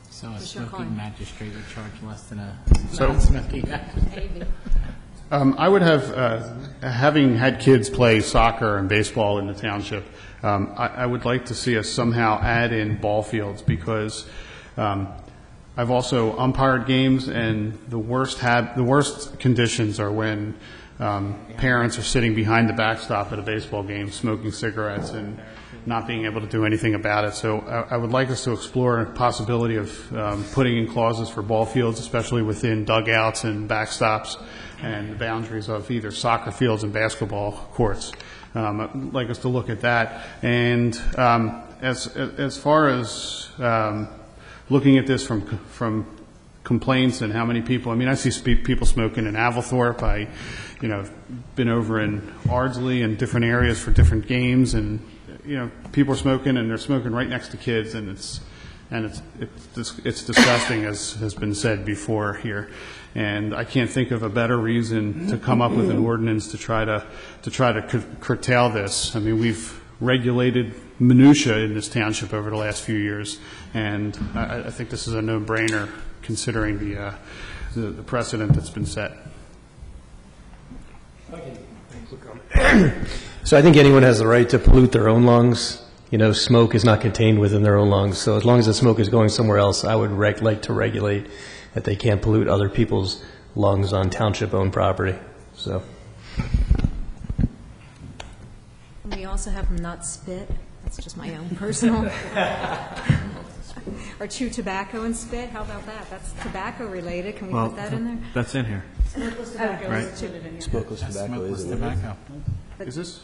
So a Commissioner smoking Klein. magistrate would charge less than a So- non-smoking magistrate. Maybe. I would have, having had kids play soccer and baseball in the township, I would like to see us somehow add in ball fields, because I've also umpired games, and the worst conditions are when parents are sitting behind the backstop at a baseball game smoking cigarettes and not being able to do anything about it. So I would like us to explore a possibility of putting in clauses for ball fields, especially within dugouts and backstops and the boundaries of either soccer fields and basketball courts. I'd like us to look at that. And as far as looking at this from complaints and how many people, I mean, I see people smoking in Avalthorpe. I've been over in Ardsley and different areas for different games, and people are smoking, and they're smoking right next to kids, and it's disgusting, as has been said before here. And I can't think of a better reason to come up with an ordinance to try to curtail this. I mean, we've regulated minutia in this township over the last few years, and I think this is a no-brainer considering the precedent that's been set. So I think anyone has the right to pollute their own lungs. Smoke is not contained within their own lungs. So as long as the smoke is going somewhere else, I would like to regulate that they can't pollute other people's lungs on township-owned property. So. We also have them not spit. That's just my own personal. Or chew tobacco and spit. How about that? That's tobacco related. Can we put that in there? That's in here. Smokeless tobacco Right. is included in here. Smokeless tobacco Smokeless isn't it? tobacco. Is this?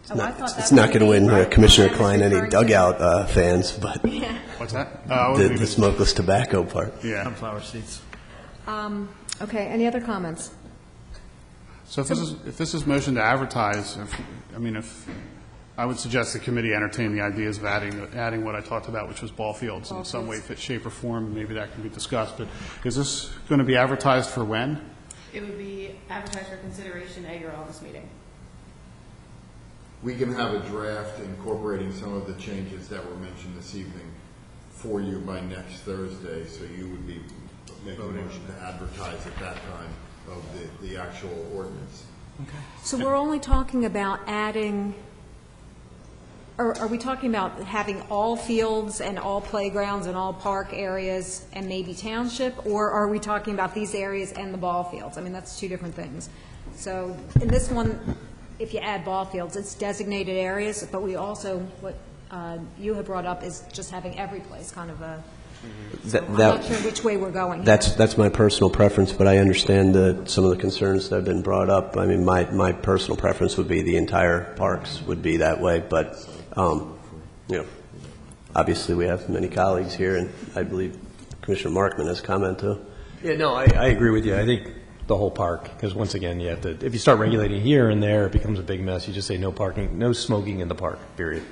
It's not going to win Commissioner Klein any dugout fans, but What's that? the smokeless tobacco part. Yeah. Sunflower seeds. Okay, any other comments? So if this is motion to advertise, if I would suggest the committee entertain the ideas of adding what I talked about, which was ball fields in some way, shape, or form. Maybe that can be discussed. But is this going to be advertised for when? It would be advertised for consideration at your August meeting. We can have a draft incorporating some of the changes that were mentioned this evening for you by next Thursday, so you would be making a motion to advertise at that time of the actual ordinance. Okay. So we're only talking about adding, or are we talking about having all fields and all playgrounds and all park areas and maybe township, or are we talking about these areas and the ball fields? I mean, that's two different things. So in this one, if you add ball fields, it's designated areas, but we also, what you had brought up is just having every place kind of a, I'm not sure which way we're going here. That's my personal preference, but I understand some of the concerns that have been brought up. I mean, my personal preference would be the entire parks would be that way, but obviously we have many colleagues here, and I believe Commissioner Markman has comment too. Yeah, no, I agree with you. I think the whole park, because once again, you have to, if you start regulating here and there, it becomes a big mess. You just say no parking, no smoking in the park, period.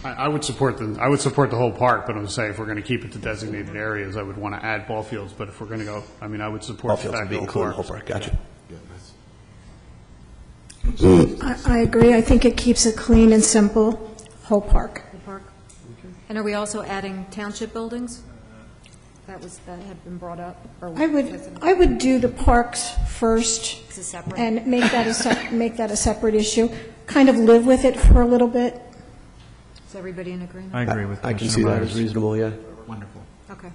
I would support the whole park, but I'm saying if we're going to keep it to designated areas, I would want to add ball fields. But if we're going to go, I mean, I would support the fact that the whole park. Gotcha. I agree. I think it keeps it clean and simple, whole park. The park. And are we also adding township buildings? That had been brought up? Or I would do the parks first It's a separate. and make that a separate issue, kind of live with it for a little bit. Is everybody in agreement? I agree with I can Commissioner see that Myers. as reasonable, yeah. Wonderful. Okay.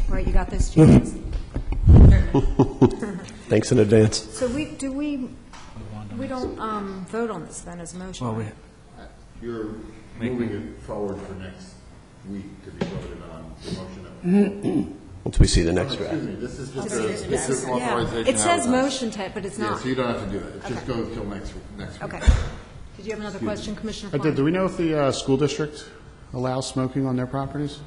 All right, you got this, James. Thanks in advance. So we don't vote on this then as a motion? Well, You're moving it forward for next week to be voted on, the motion of... Once we see the next draft. Excuse me, this is just this is authorization. It says now. motion type, but it's Yeah, not. so you don't have to do that. It just goes till next week. Okay. Did you have another question, Commissioner Do Klein? we know if the school district allows smoking on their properties?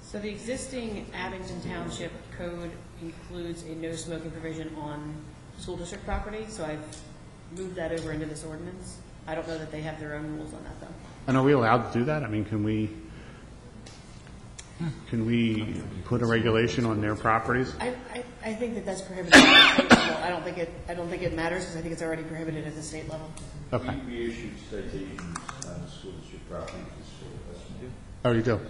So the existing Abington Township code includes a no smoking provision on school district property, so I've moved that over into this ordinance. I don't know that they have their own rules on that, though. And are we allowed to do that? I mean, can we put a regulation on their properties? I think that that's prohibited at the state level. I don't think it matters, because I think it's already prohibited at the state level. Okay. We issued citations on the school district property. Oh, you do?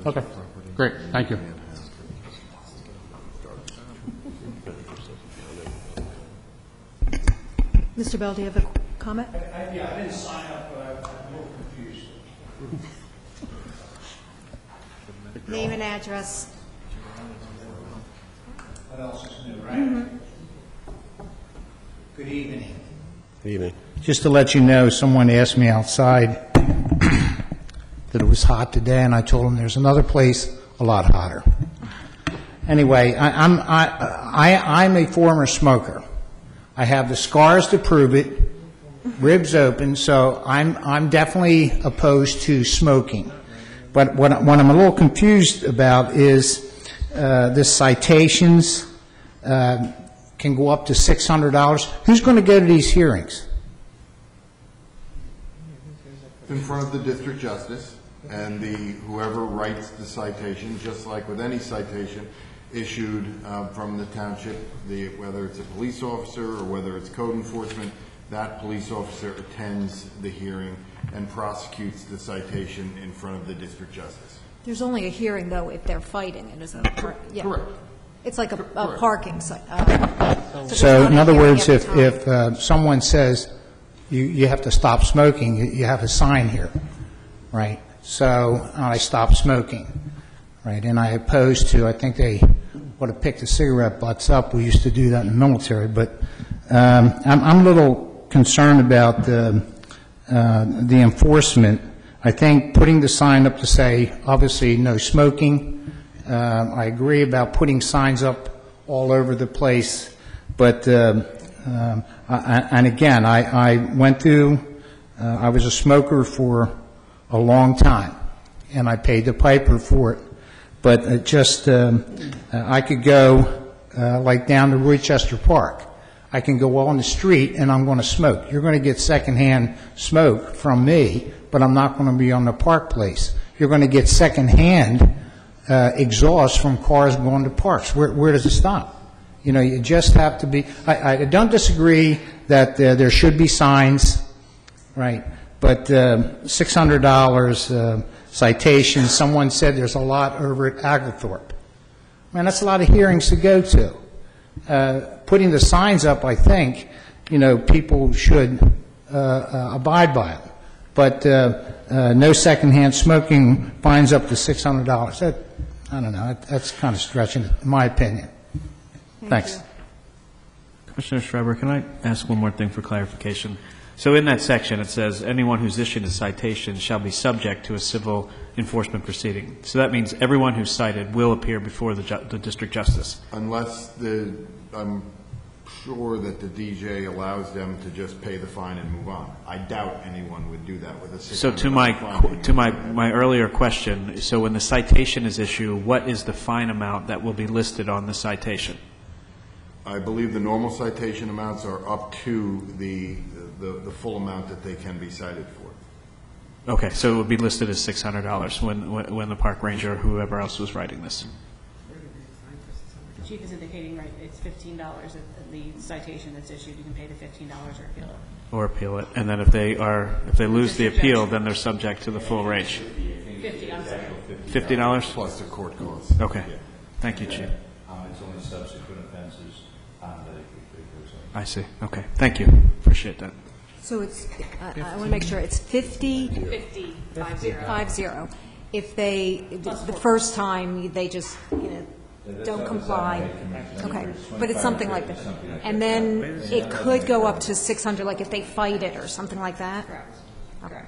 Okay, great, thank you. Mr. Bell, do you have a comment? I didn't sign up, but I'm a little confused. Name and address. What else is new, right? Good evening. Good evening. Just to let you know, someone asked me outside that it was hot today, and I told them there's another place a lot hotter. Anyway, I'm a former smoker. I have the scars to prove it, ribs open, so I'm definitely opposed to smoking. But what I'm a little confused about is the citations can go up to $600. Who's going to go to these hearings? In front of the district justice and whoever writes the citation, just like with any citation issued from the township, whether it's a police officer or whether it's code enforcement, that police officer attends the hearing and prosecutes the citation in front of the district justice. There's only a hearing, though, if they're fighting. It is a yeah. Correct. It's like a parking site. So, in other words, if someone says you have to stop smoking, you have a sign here, right? So I stopped smoking, right? And I opposed to, I think they would have picked the cigarette butts up. We used to do that in the military. But I'm a little concerned about the enforcement. I think putting the sign up to say, obviously, no smoking. I agree about putting signs up all over the place. But, and again, I went through, I was a smoker for a long time, and I paid the piper for it. But it just, I could go like down to Rochester Park. I can go on the street and I'm going to smoke. You're going to get secondhand smoke from me, but I'm not going to be on the park place. You're going to get secondhand exhaust from cars going to parks. Where does it stop? You know, you just have to be, I don't disagree that there should be signs, right? But $600 citation, someone said there's a lot over at Aglethorpe. Man, that's a lot of hearings to go to. Putting the signs up, I think, you know, people should abide by them. But no secondhand smoking fines up to $600. That, I don't know, that's kind of stretching, in my opinion. Thanks. Commissioner Schreiber, can I ask one more thing for clarification? So in that section, it says, anyone who's issued a citation shall be subject to a civil enforcement proceeding. So that means everyone who's cited will appear before the district justice. Unless I'm sure that the DJ allows them to just pay the fine and move on. I doubt anyone would do that with a So $600 to my earlier question, so when the citation is issued, what is the fine amount that will be listed on the citation? I believe the normal citation amounts are up to the full amount that they can be cited for. Okay, so it would be listed as $600 when the park ranger or whoever else was writing this. The chief is indicating, right, it's $15 at the citation that's issued. You can pay the $15 or appeal it. Or appeal it, and then if they lose the appeal, then they're subject to the full range. $50 plus the court costs. Okay, thank you, Chief. It's only subsequent offenses that it goes up. I see. Okay, thank you. Appreciate that. So it's, I want to make sure, it's 50? 50. 50. If they, the first time, they just, don't comply. Okay, but it's something like that. And then it could go up to 600, like if they fight it or something like that? Okay.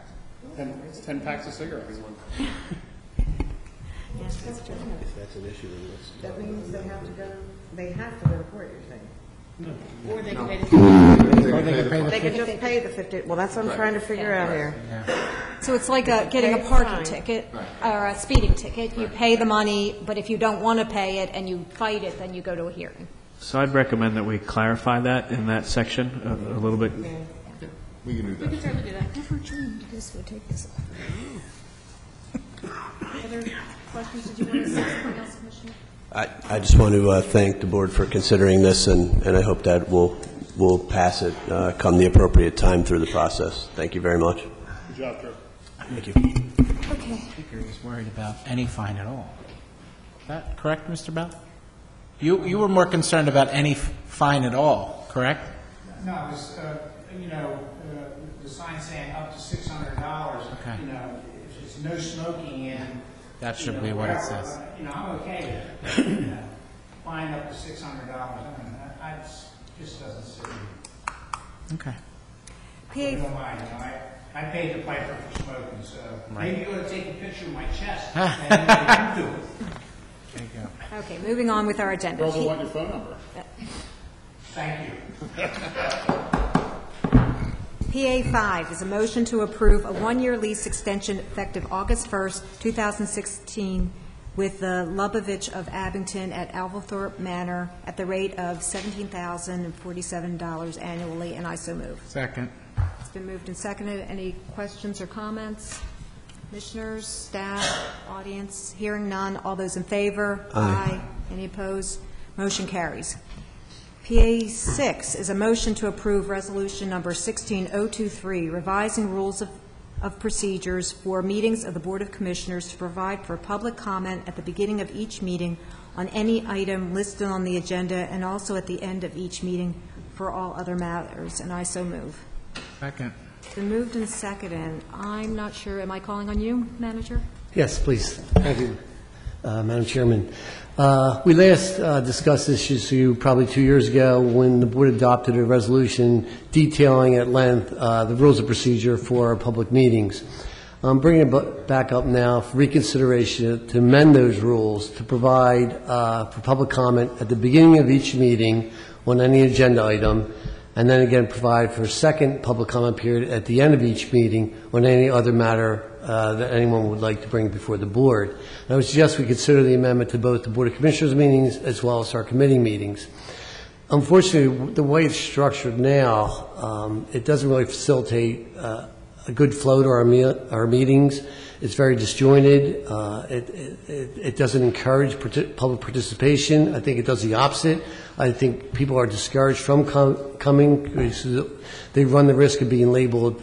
It's 10 packs of cigarettes. That's an issue. That means they have to go to court, you're saying? Or they can pay the They could just pay the 50, well, that's what I'm trying to figure out here. So it's like getting a parking ticket or a speeding ticket. You pay the money, but if you don't want to pay it and you fight it, then you go to a hearing. So I'd recommend that we clarify that in that section a little bit. We can do that. We can certainly do that. Never dreamed this would take this long. Other questions? Did you want to say something else, Commissioner? I just want to thank the board for considering this, and I hope that we'll pass it come the appropriate time through the process. Thank you very much. Good job, Drew. Thank you. Okay. Speaker is worried about any fine at all. Is that correct, Mr. Bell? You were more concerned about any fine at all, correct? No, it's, the sign saying up to $600, Okay. If it's no smoking in. That should be what it says. I'm okay with it. Fine up to $600. I mean, that just doesn't sit me. Okay. I don't mind, I paid the piper for smoking, so maybe you ought to take a picture of my chest and you do it. There you go. Okay, moving on with our agenda. Girls will want your phone number. Thank you. PA 5 is a motion to approve a one-year lease extension effective August 1st, 2016, with the Lubavitch of Abington at Alvethorpe Manor at the rate of $17,047 annually, and I so move. Second. It's been moved and seconded. Any questions or comments? Commissioners, staff, audience, hearing none. All those in favor? Aye. Any opposed? Motion carries. PA 6 is a motion to approve Resolution Number 16023, revising rules of procedures for meetings of the Board of Commissioners to provide for public comment at the beginning of each meeting on any item listed on the agenda and also at the end of each meeting for all other matters, and I so move. Second. It's been moved and seconded. I'm not sure, am I calling on you, Manager? Yes, please. Thank you, Madam Chairman. We last discussed this issue probably 2 years ago when the board adopted a resolution detailing at length the rules of procedure for our public meetings. I'm bringing it back up now for reconsideration to amend those rules to provide for public comment at the beginning of each meeting on any agenda item, and then again provide for a second public comment period at the end of each meeting on any other matter that anyone would like to bring before the board. And I would suggest we consider the amendment to both the Board of Commissioners meetings as well as our committee meetings. Unfortunately, the way it's structured now, it doesn't really facilitate a good flow to our meetings. It's very disjointed. It doesn't encourage public participation. I think it does the opposite. I think people are discouraged from coming because they run the risk of being labeled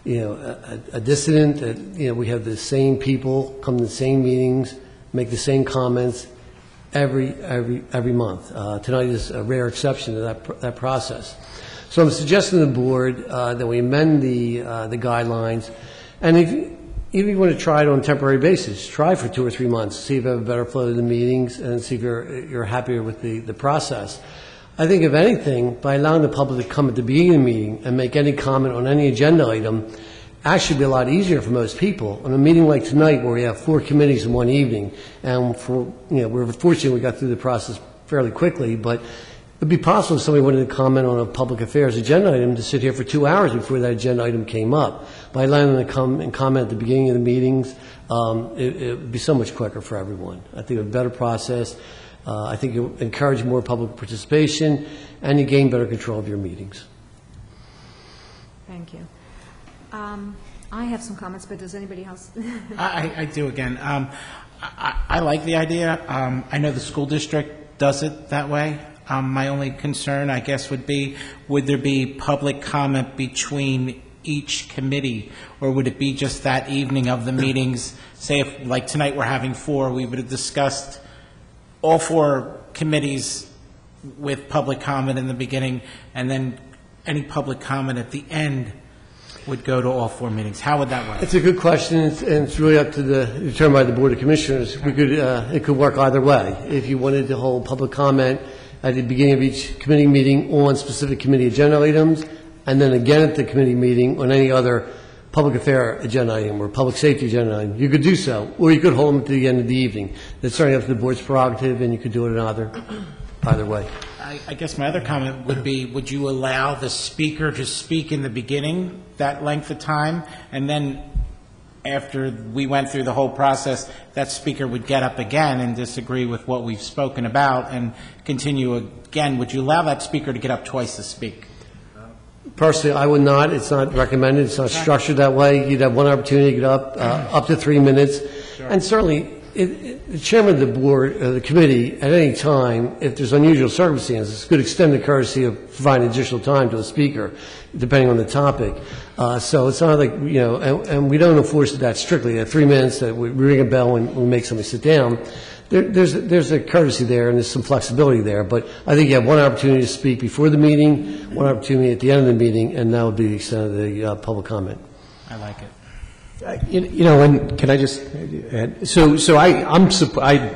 a dissident. We have the same people come to the same meetings, make the same comments every month. Tonight is a rare exception to that process. So I'm suggesting to the board that we amend the guidelines, and if you want to try it on a temporary basis, try for 2 or 3 months, see if you have a better flow to the meetings, and see if you're happier with the process. I think, if anything, by allowing the public to come at the beginning of the meeting and make any comment on any agenda item, actually be a lot easier for most people. On a meeting like tonight, where we have 4 committees in one evening, and we're fortunate we got through the process fairly quickly, but It'd be possible if somebody wanted to comment on a public affairs agenda item to sit here for 2 hours before that agenda item came up. By allowing them to come and comment at the beginning of the meetings, it would be so much quicker for everyone. I think a better process. I think you'll encourage more public participation, and you gain better control of your meetings. Thank you. I have some comments, but does anybody else? I do again. I like the idea. I know the school district does it that way. My only concern, I guess, would be, would there be public comment between each committee, or would it be just that evening of the meetings? Say if, like tonight we're having 4, we would have discussed all 4 committees with public comment in the beginning, and then any public comment at the end would go to all 4 meetings. How would that work? It's a good question, and it's really up to determined by the Board of Commissioners. We could, it could work either way. If you wanted to hold public comment at the beginning of each committee meeting on specific committee agenda items, and then again at the committee meeting on any other public affair agenda item or public safety agenda item, you could do so, or you could hold them at the end of the evening. That's certainly up to the board's prerogative, and you could do it in either way. I guess my other comment would be, would you allow the speaker to speak in the beginning, that length of time, and then after we went through the whole process, that speaker would get up again and disagree with what we've spoken about and continue again? Would you allow that speaker to get up twice to speak? Personally, I would not. It's not recommended. It's not structured that way. You'd have one opportunity to get up to 3 minutes. Sure. And certainly, the chairman of the board, the committee, at any time, if there's unusual circumstances, could extend the courtesy of providing additional time to a speaker, depending on the topic. So it's not like, you know, and we don't enforce that strictly. At 3 minutes, that we ring a bell and we make somebody sit down. There's a courtesy there and there's some flexibility there, but I think you have one opportunity to speak before the meeting, one opportunity at the end of the meeting, and that would be the extent of the public comment. I like it. You know, and can I just add? So I'm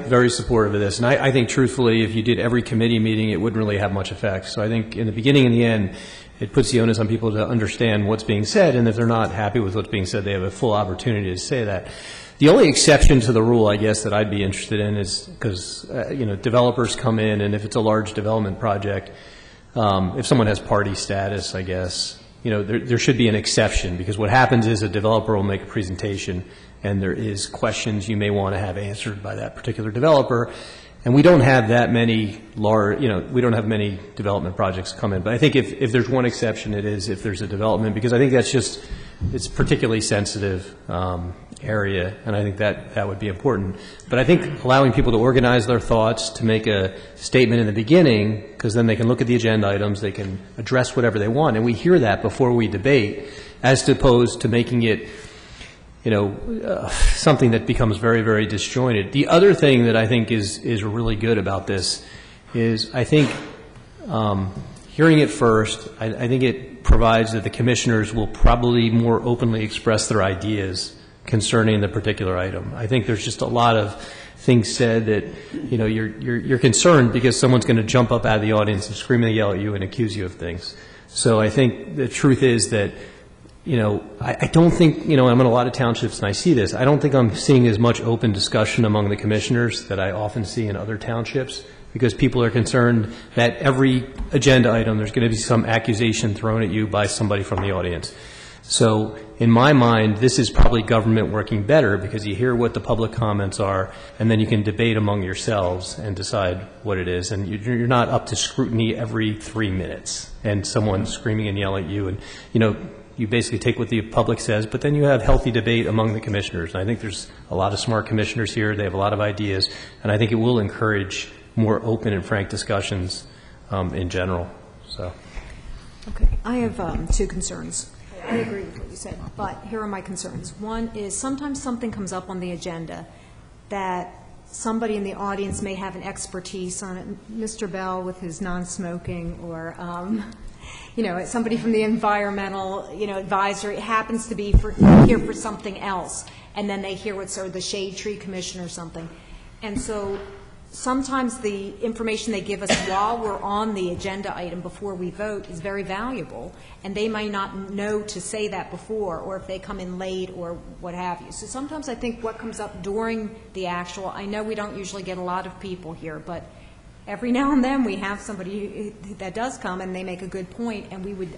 very supportive of this, and I think truthfully, if you did every committee meeting, it wouldn't really have much effect. So I think in the beginning and the end, it puts the onus on people to understand what's being said, and if they're not happy with what's being said, they have a full opportunity to say that. The only exception to the rule, I guess, that I'd be interested in is because, you know, developers come in, and if it's a large development project, if someone has party status, I guess, you know, there should be an exception, because what happens is a developer will make a presentation, and there is questions you may want to have answered by that particular developer, and we don't have that many large, you know, we don't have many development projects come in. But I think if there's one exception, it is if there's a development, because I think that's just, it's particularly sensitive area, and I think that would be important. But I think allowing people to organize their thoughts, to make a statement in the beginning, because then they can look at the agenda items, they can address whatever they want, and we hear that before we debate, as opposed to making it, you know, something that becomes very, very disjointed. The other thing that I think is really good about this is, I think, hearing it first, I think it provides that the commissioners will probably more openly express their ideas concerning the particular item. I think there's just a lot of things said that, you know, you're concerned because someone's going to jump up out of the audience and scream and yell at you and accuse you of things. So I think the truth is that, you know, I don't think, you know, I'm in a lot of townships and I see this, I don't think I'm seeing as much open discussion among the commissioners that I often see in other townships, because people are concerned that every agenda item there's going to be some accusation thrown at you by somebody from the audience. So in my mind, this is probably government working better, because you hear what the public comments are, and then you can debate among yourselves and decide what it is. And you're not up to scrutiny every 3 minutes and someone screaming and yelling at you. And, you know, you basically take what the public says, but then you have healthy debate among the commissioners. And I think there's a lot of smart commissioners here. They have a lot of ideas. And I think it will encourage more open and frank discussions in general. So. Okay. I have 2 concerns. I agree with what you said, but here are my concerns. One is sometimes something comes up on the agenda that somebody in the audience may have an expertise on it. Mr. Bell with his non-smoking, or you know, somebody from the environmental, you know, advisory happens to be here for something else, and then they hear what's sort of the Shade Tree Commission or something. And so sometimes the information they give us while we're on the agenda item before we vote is very valuable, and they may not know to say that before, or if they come in late or what have you. So sometimes I think what comes up during the actual, I know we don't usually get a lot of people here, but every now and then we have somebody that does come and they make a good point, and we would,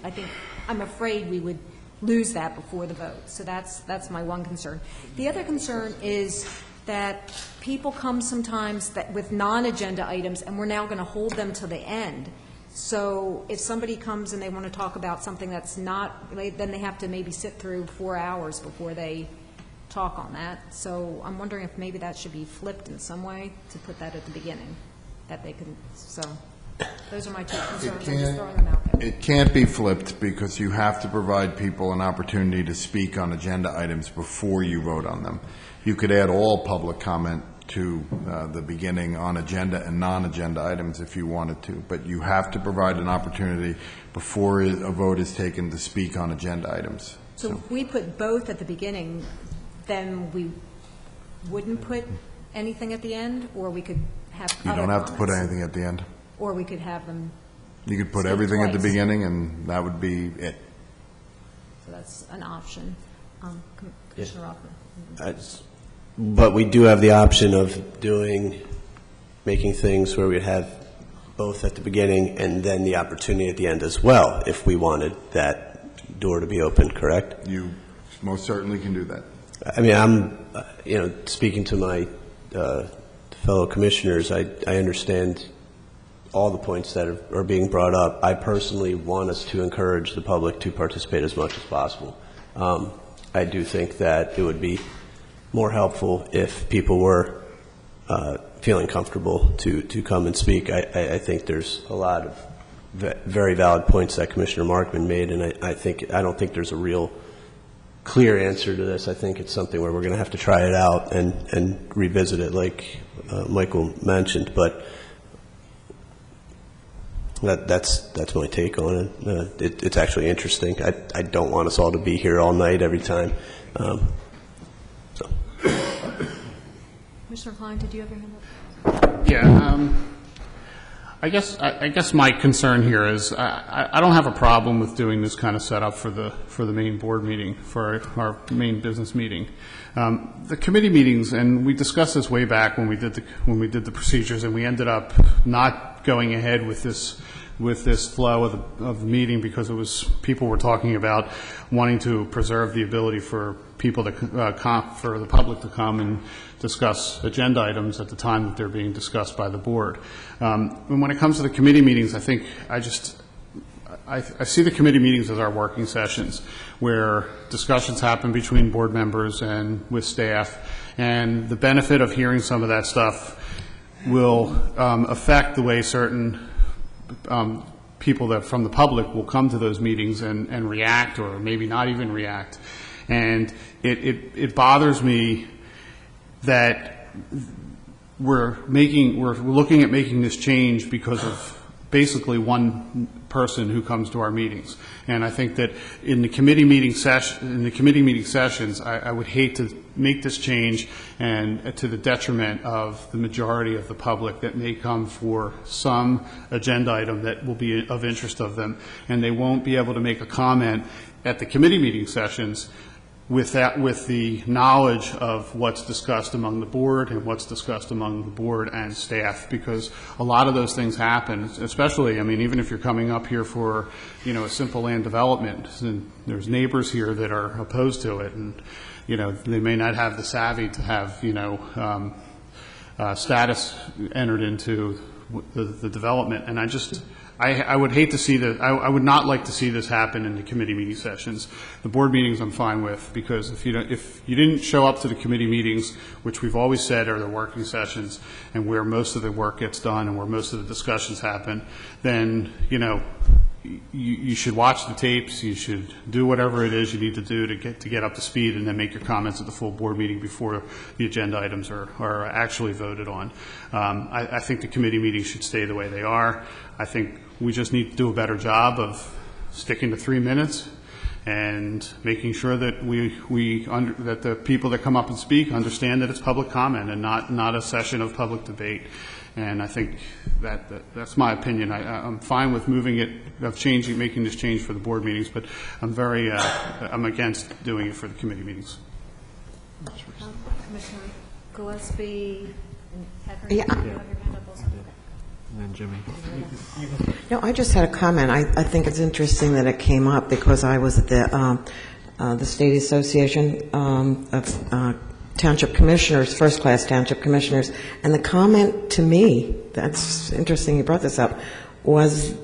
I'm afraid we would lose that before the vote. So that's my one concern. The other concern is that people come sometimes with non-agenda items, and we're now going to hold them to the end. So if somebody comes and they want to talk about something that's not, then they have to maybe sit through 4 hours before they talk on that. So I'm wondering if maybe that should be flipped in some way to put that at the beginning, that they can, so those are my two concerns. I'm just throwing them out there. It can't be flipped because you have to provide people an opportunity to speak on agenda items before you vote on them. You could add all public comment to the beginning on agenda and non-agenda items if you wanted to, but you have to provide an opportunity before a vote is taken to speak on agenda items. So if we put both at the beginning, then we wouldn't put anything at the end, or we could have You other don't have to put comments? anything at the end. Or we could have them, You could put Speak everything at the twice. beginning, and that would be it. so that's an option. Commissioner Rothman. But we do have the option of making things where we have both at the beginning and then the opportunity at the end as well, if we wanted that door to be open, correct? You most certainly can do that. I mean, I'm, speaking to my fellow commissioners, I understand all the points that are being brought up. I personally want us to encourage the public to participate as much as possible. I do think that it would be more helpful if people were feeling comfortable to come and speak. I think there's a lot of very valid points that Commissioner Markman made, and I don't think there's a real clear answer to this. I think it's something where we're going to have to try it out and revisit it, like Michael mentioned. But that's my take on it. It's actually interesting. I don't want us all to be here all night every time. Commissioner Klein, did you have your hand up? Yeah, I guess my concern here is I don't have a problem with doing this kind of setup for the main board meeting, for our main business meeting. The committee meetings, and we discussed this way back when we did the procedures, and we ended up not going ahead with this flow of the meeting because people were talking about wanting to preserve the ability for people to for the public to come and discuss agenda items at the time that they're being discussed by the board. And when it comes to the committee meetings, I think I see the committee meetings as our working sessions where discussions happen between board members and with staff, and the benefit of hearing some of that stuff will affect the way certain people that from the public will come to those meetings and react, or maybe not even react. And it bothers me that we're looking at making this change because of basically one person who comes to our meetings. And I think that in the committee meeting sessions, I would hate to make this change and to the detriment of the majority of the public that may come for some agenda item that will be of interest of them, and they won't be able to make a comment at the committee meeting sessions with the knowledge of what's discussed among the board and what's discussed among the board and staff, because a lot of those things happen, especially, I mean, even if you're coming up here for, a simple land development, and there's neighbors here that are opposed to it, and, they may not have the savvy to have, status entered into the development. And I would hate to see that. I would not like to see this happen in the committee meeting sessions. The board meetings I'm fine with, because if you didn't show up to the committee meetings, which we've always said are the working sessions and where most of the work gets done and where most of the discussions happen, then you should watch the tapes. You should do whatever it is you need to do to get up to speed, and then make your comments at the full board meeting before the agenda items are actually voted on. I think the committee meetings should stay the way they are. I think we just need to do a better job of sticking to 3 minutes and making sure that that the people that come up and speak understand that it's public comment and not a session of public debate. And I think that's my opinion. I'm fine with making this change for the board meetings, but I'm against doing it for the committee meetings. Commissioner Gillespie and Heather, Yeah. you have your hand up also. and then Jimmy. No, I just had a comment. I think it's interesting that it came up because I was at the State Association of Township Commissioners, first-class Township Commissioners, and the comment to me, that's interesting you brought this up, was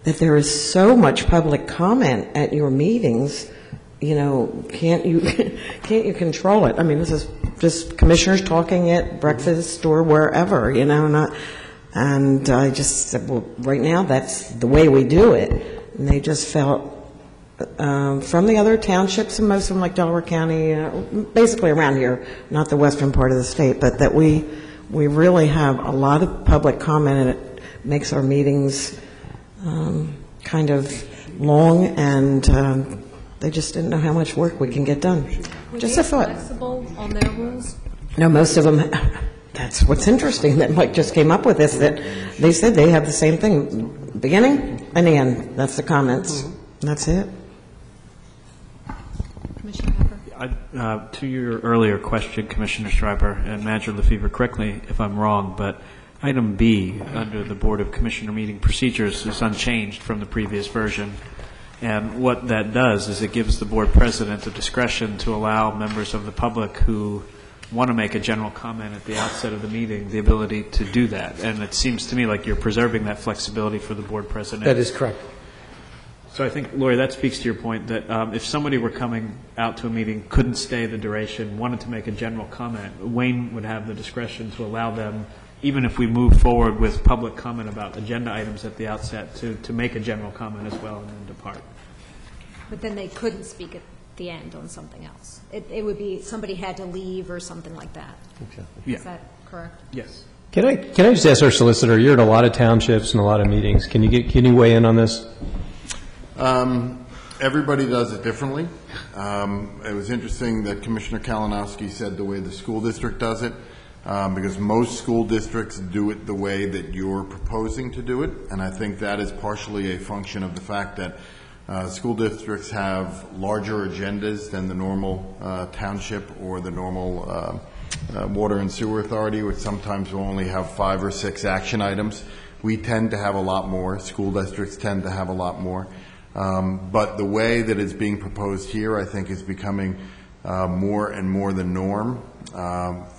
that there is so much public comment at your meetings, can't you control it? I mean, this is just commissioners talking at breakfast or wherever, and I just said, well, right now, that's the way we do it. And they just felt, from the other townships, and most of them like Delaware County, basically around here, not the western part of the state, but that we really have a lot of public comment, and it makes our meetings kind of long, and they just didn't know how much work we can get done. Just a thought. Flexible on their rules? No, most of them, that's what's interesting, that Mike just came up with this, that they said they have the same thing, beginning and the end. That's the comments. That's it. Commissioner Hopper? To your earlier question, Commissioner Schreiber, and Manager Lefevre, correct me if I'm wrong, but item B under the Board of Commissioner meeting procedures is unchanged from the previous version. And what that does is it gives the board president the discretion to allow members of the public who want to make a general comment at the outset of the meeting the ability to do that. And it seems to me like you're preserving that flexibility for the board president. That is correct. So I think, Lori, that speaks to your point that if somebody were coming out to a meeting, couldn't stay the duration, wanted to make a general comment, Wayne would have the discretion to allow them, even if we move forward with public comment about agenda items at the outset, to make a general comment as well and then depart. But then they couldn't speak at the end on something else. It would be somebody had to leave or something like that. Okay. Yeah. Is that correct? Yes. Can I just ask our solicitor, you're at a lot of townships and a lot of meetings. Can you weigh in on this? Everybody does it differently. It was interesting that Commissioner Kalinowski said the way the school district does it, because most school districts do it the way that you're proposing to do it, and I think that is partially a function of the fact that school districts have larger agendas than the normal township or the normal water and sewer authority, which sometimes will only have 5 or 6 action items. We tend to have a lot more. School districts tend to have a lot more. But the way that it's being proposed here, I think, is becoming more and more the norm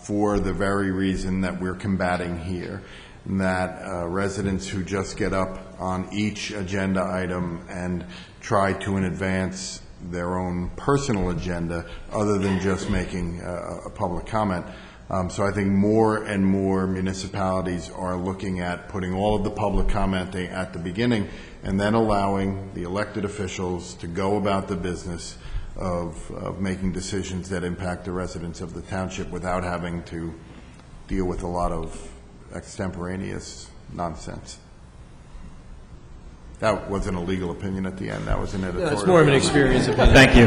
for the very reason that we're combating here, and that residents who just get up on each agenda item and try to in advance their own personal agenda other than just making a public comment. So I think more and more municipalities are looking at putting all of the public commenting at the beginning and then allowing the elected officials to go about the business of making decisions that impact the residents of the township without having to deal with a lot of extemporaneous nonsense. That wasn't a legal opinion at the end. That was an editorial. That's more of an experience opinion. Thank you.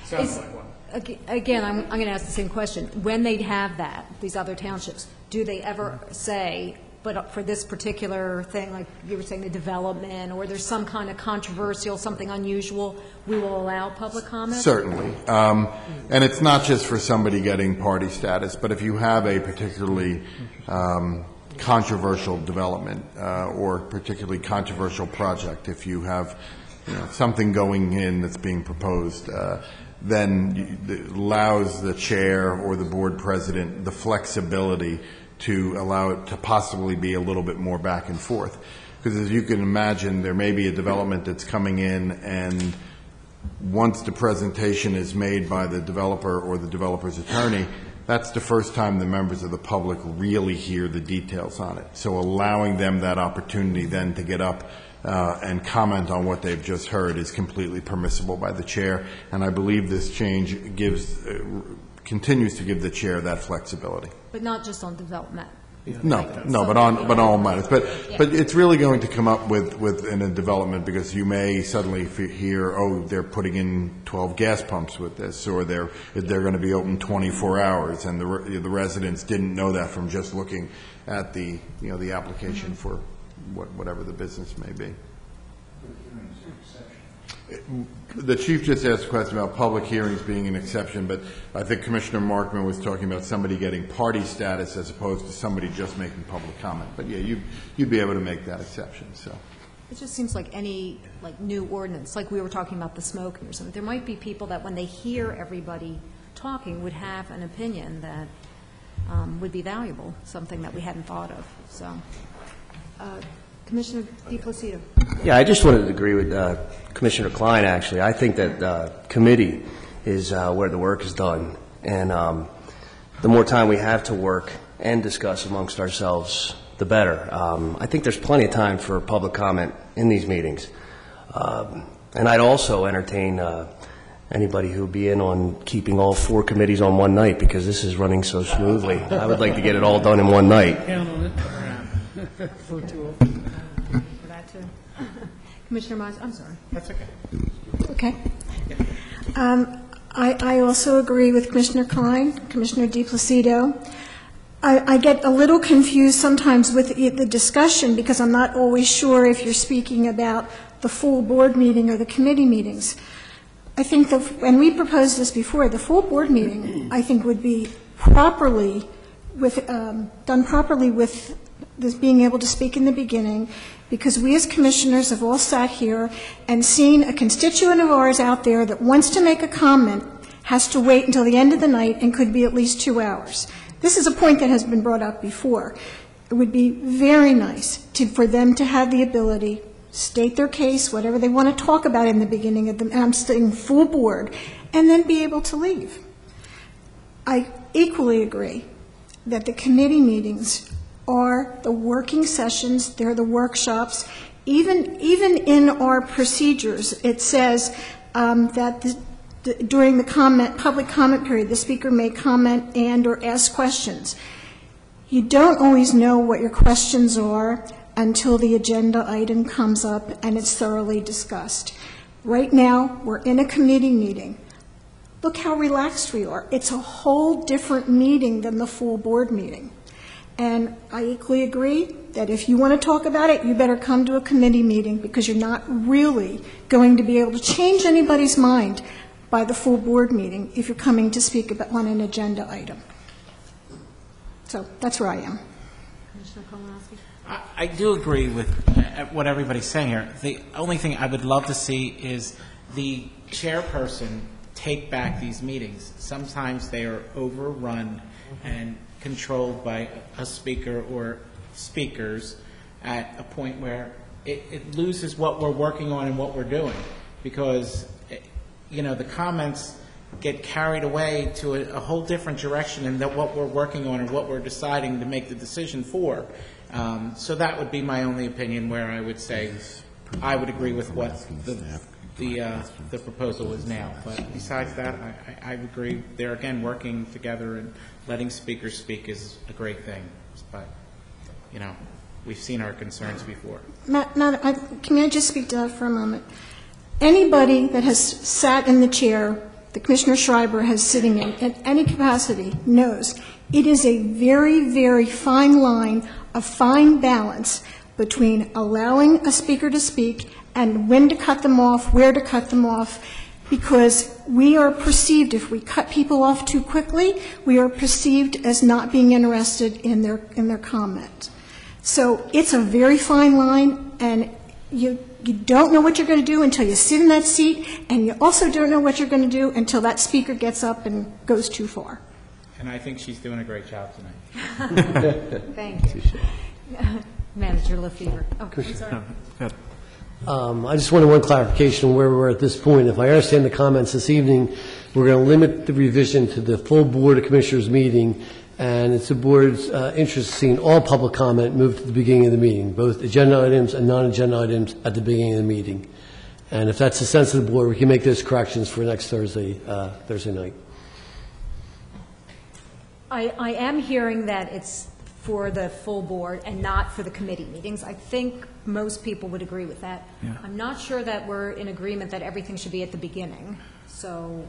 Sounds like one. Again, I'm going to ask the same question. When they have that, these other townships, do they ever say, but for this particular thing, like you were saying, the development, or there's some kind of controversial, something unusual, we will allow public comment? Certainly. And it's not just for somebody getting party status, but if you have a particularly controversial development or particularly controversial project, if you have something going in that's being proposed, then it allows the chair or the board president the flexibility to allow it to possibly be a little bit more back and forth. Because as you can imagine, there may be a development that's coming in, and once the presentation is made by the developer or the developer's attorney, that's the first time the members of the public really hear the details on it. So allowing them that opportunity then to get up and comment on what they've just heard is completely permissible by the chair, and I believe this change continues to give the chair that flexibility. But not just on development. No, but on all matters. But it's really going to come up with in a development, because you may suddenly hear, oh, they're putting in 12 gas pumps with this, or they're going to be open 24 hours, and the residents didn't know that from just looking at the application for whatever the business may be. The chief just asked a question about public hearings being an exception, but I think Commissioner Markman was talking about somebody getting party status as opposed to somebody just making public comment. But yeah, you'd be able to make that exception, so. It just seems like any, new ordinance, like we were talking about the smoking or something. There might be people that when they hear everybody talking would have an opinion that would be valuable, something that we hadn't thought of. So, Commissioner DePlacido. Yeah, I just wanted to agree with Commissioner Klein, actually. I think that committee is where the work is done. And the more time we have to work and discuss amongst ourselves, the better. I think there's plenty of time for public comment in these meetings. And I'd also entertain anybody who would be in on keeping all 4 committees on one night, because this is running so smoothly. I would like to get it all done in one night. Count on it. For that too. Commissioner Mize, I'm sorry. That's okay. Okay. I also agree with Commissioner Klein, Commissioner DePlacido. I get a little confused sometimes with the discussion because I'm not always sure if you're speaking about the full board meeting or the committee meetings. I think and we proposed this before, the full board meeting, I think, would be properly done properly with this being able to speak in the beginning, because we as commissioners have all sat here and seen a constituent of ours out there that wants to make a comment has to wait until the end of the night and could be at least 2 hours. This is a point that has been brought up before. It would be very nice for them to have the ability, state their case, whatever they want to talk about in the beginning of I'm saying full board, and then be able to leave. I equally agree that the committee meetings are the working sessions, they're the workshops. Even in our procedures, it says that during the public comment period, the speaker may comment and or ask questions. You don't always know what your questions are until the agenda item comes up and it's thoroughly discussed. Right now, we're in a committee meeting. Look how relaxed we are. It's a whole different meeting than the full board meeting. And I equally agree that if you want to talk about it, you better come to a committee meeting, because you're not really going to be able to change anybody's mind by the full board meeting if you're coming to speak about on an agenda item. So that's where I am. Commissioner Kolonowski. I do agree with what everybody's saying here. The only thing I would love to see is the chairperson take back these meetings. Sometimes they are overrun and controlled by a speaker or speakers at a point where it loses what we're working on and what we're doing, because the comments get carried away to a whole different direction than what we're working on and what we're deciding to make the decision for. So that would be my only opinion, where I would say I would agree with what the proposal is now. But besides that, I agree. They're, again, working together, and letting speakers speak is a great thing. But, we've seen our concerns before. Matt, can I just speak to that for a moment? Anybody that has sat in the chair that Commissioner Schreiber has sitting in any capacity knows it is a very, very fine line, a fine balance between allowing a speaker to speak and when to cut them off, where to cut them off, because we are perceived, if we cut people off too quickly, we are perceived as not being interested in their comment. So it's a very fine line, and you don't know what you're going to do until you sit in that seat, and you also don't know what you're going to do until that speaker gets up and goes too far. And I think she's doing a great job tonight. Thank you. Manager Lefevre. Oh, I'm sorry. I just wanted one clarification on where we're at this point. If I understand the comments this evening, we're going to limit the revision to the full Board of Commissioners meeting, and it's the board's interest in seeing all public comment move to the beginning of the meeting, both agenda items and non-agenda items at the beginning of the meeting. And if that's the sense of the board, we can make those corrections for next Thursday night. I am hearing that it's for the full board and not for the committee meetings. I think most people would agree with that. Yeah. I'm not sure that we're in agreement that everything should be at the beginning. So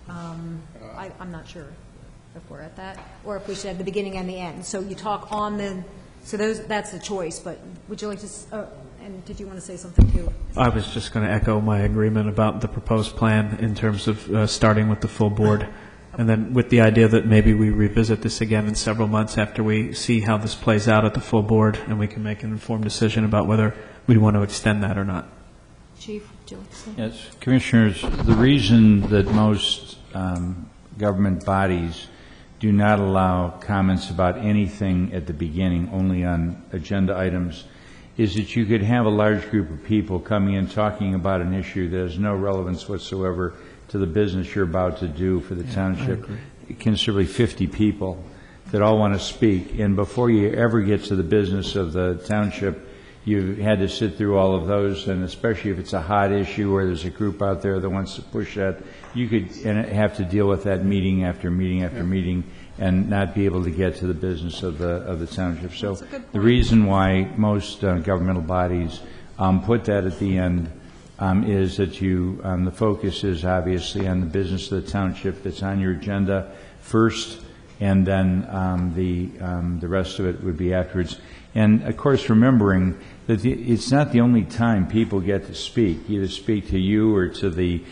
I'm not sure if we're at that, or if we should have the beginning and the end. So you talk on the So that's the choice, but would you like to, and did you want to say something too? I was just going to echo my agreement about the proposed plan in terms of starting with the full board, and then with the idea that maybe we revisit this again in several months after we see how this plays out at the full board, and we can make an informed decision about whether we want to extend that or not. Chief, would you like to say? Yes, Commissioners, the reason that most government bodies do not allow comments about anything at the beginning, only on agenda items, is that you could have a large group of people coming in talking about an issue that has no relevance whatsoever to the business you're about to do for the township. Considerably 50 people that all want to speak, and before you ever get to the business of the township, you had to sit through all of those, and especially if it's a hot issue where there's a group out there that wants to push that, you could have to deal with that meeting after meeting after meeting and not be able to get to the business of the township. So the reason why most governmental bodies put that at the end is that you, the focus is obviously on the business of the township that's on your agenda first, and then the rest of it would be afterwards. And, of course, remembering that it's not the only time people get to speak, either speak to you or to the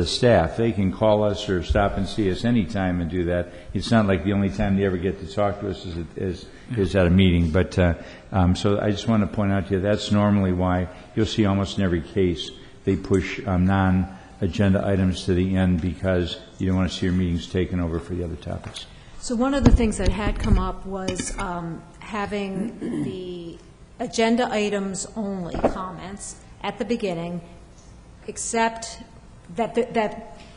staff. They can call us or stop and see us any time and do that. It's not like the only time they ever get to talk to us is at a meeting. But so I just want to point out to you that's normally why you'll see almost in every case they push non-agenda items to the end, because you don't want to see your meetings taken over for the other topics. So one of the things that had come up was having the agenda items only comments at the beginning, except that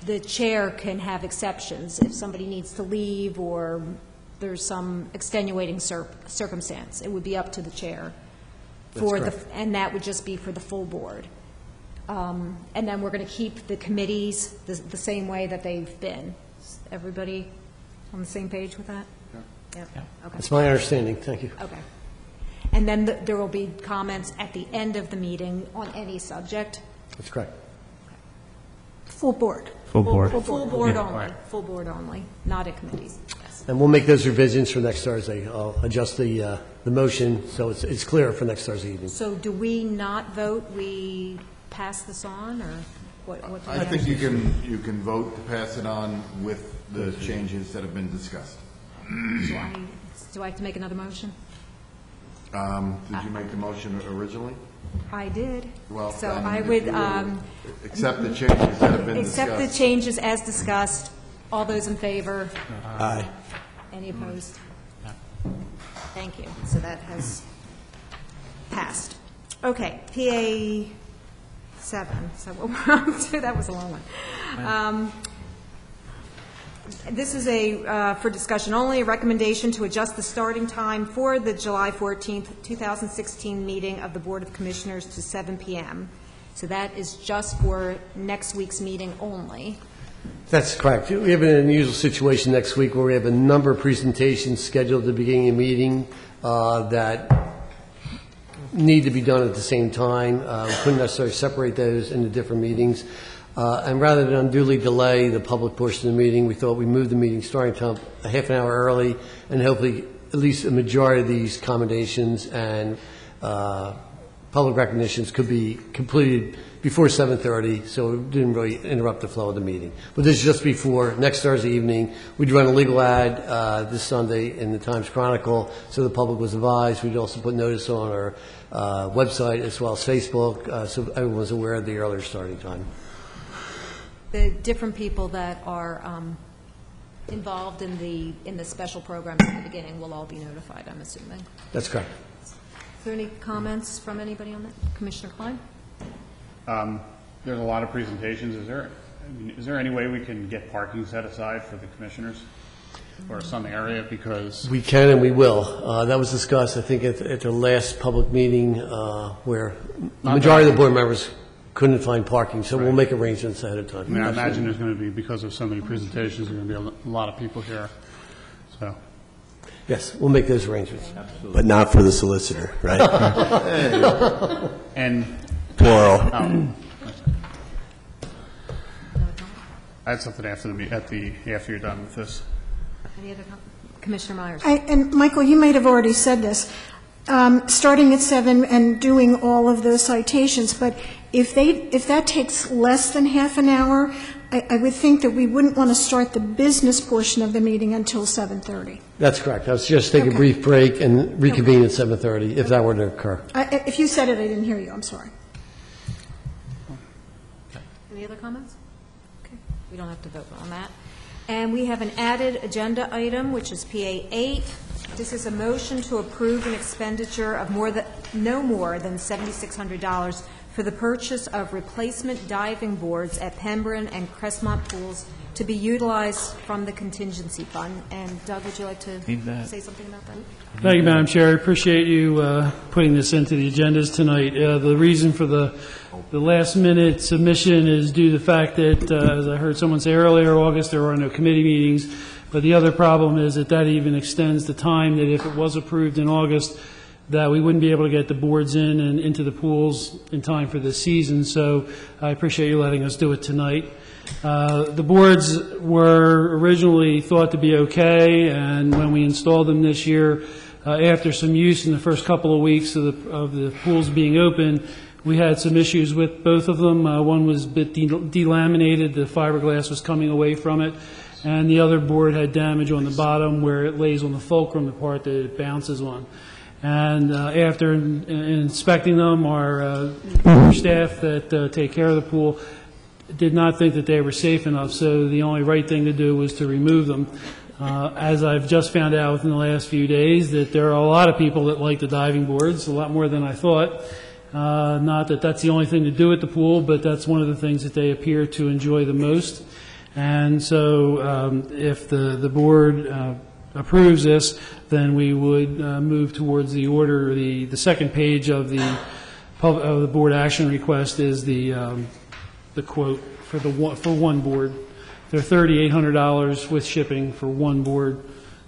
the chair can have exceptions if somebody needs to leave or there's some extenuating circumstance. It would be up to the chair for and that would just be for the full board. And then we're going to keep the committees the same way that they've been. Everybody on the same page with that? Yeah. Okay. That's my understanding. Thank you. Okay. And then there will be comments at the end of the meeting on any subject? That's correct. Full board. Full board. Full board Yeah. only. Full board only, not at committees. Yes. And we'll make those revisions for next Thursday. I'll adjust the motion so it's clear for next Thursday evening. So do we not vote? We pass this on, or what do we I think have? you can vote to pass it on with the changes that have been discussed. Do I have to make another motion? Did you make the motion originally? I did. Well, so then I if would you will accept the changes that have been accept discussed. the changes as discussed. All those in favor? Aye. Any opposed? Thank you. So that has passed. Okay, PA 7. So what we're up to, that was a long one. This is for discussion only, a recommendation to adjust the starting time for the July 14th, 2016 meeting of the Board of Commissioners to 7 p.m. So that is just for next week's meeting only. That's correct. We have an unusual situation next week where we have a number of presentations scheduled at the beginning of the meeting that need to be done at the same time. We couldn't necessarily separate those into different meetings. And rather than unduly delay the public portion of the meeting, we thought we'd move the meeting starting time a half an hour early, and hopefully at least a majority of these commendations and public recognitions could be completed before 7:30, so it didn't really interrupt the flow of the meeting. But this is just before next Thursday evening. We'd run a legal ad this Sunday in the Times Chronicle, so the public was advised. We'd also put notice on our website as well as Facebook, so everyone was aware of the earlier starting time. The different people that are involved in the special programs at the beginning will all be notified, I'm assuming. That's correct. Is there any comments from anybody on that? Commissioner Klein? There's a lot of presentations. Is there any way we can get parking set aside for the commissioners or some area? Because we can and we will. That was discussed, I think, at the last public meeting where the majority of the board members couldn't find parking, so we'll make arrangements ahead of time. I mean, I imagine there's going to be, because of so many presentations, there's going to be a lot of people here. So, yes, we'll make those arrangements. Absolutely. But not for the solicitor, right? And plural. I had something after after you're done with this. Any other Commissioner Myers. And Michael, you might have already said this, starting at 7 and doing all of those citations, but if that takes less than half an hour, I would think that we wouldn't want to start the business portion of the meeting until 7:30. That's correct. I was just take a brief break and reconvene at 7:30 if that were to occur. If you said it, I didn't hear you. I'm sorry. Any other comments? Okay, we don't have to vote on that. And we have an added agenda item, which is PA 8. This is a motion to approve an expenditure of no more than $7,600 for the purchase of replacement diving boards at Pembroke and Crestmont pools to be utilized from the contingency fund. And Doug, would you like to say something about that? Thank you, Madam Chair. I appreciate you putting this into the agendas tonight. The reason for the last-minute submission is due to the fact that, as I heard someone say earlier, August, there are no committee meetings. But the other problem is that even extends the time that if it was approved in August, that we wouldn't be able to get the boards in and into the pools in time for this season. So I appreciate you letting us do it tonight. The boards were originally thought to be okay, and when we installed them this year, after some use in the first couple of weeks of the pools being open, we had some issues with both of them. One was a bit delaminated, the fiberglass was coming away from it, and the other board had damage on the bottom where it lays on the fulcrum, the part that it bounces on. And after inspecting them, our staff that take care of the pool did not think that they were safe enough, so the only right thing to do was to remove them. As I've just found out within the last few days, that there are a lot of people that like the diving boards, a lot more than I thought. Not that that's the only thing to do at the pool, but that's one of the things that they appear to enjoy the most. And so if the board approves this, then we would move towards the order. The second page of the board action request is the quote for one board. They're $3,800 with shipping for one board.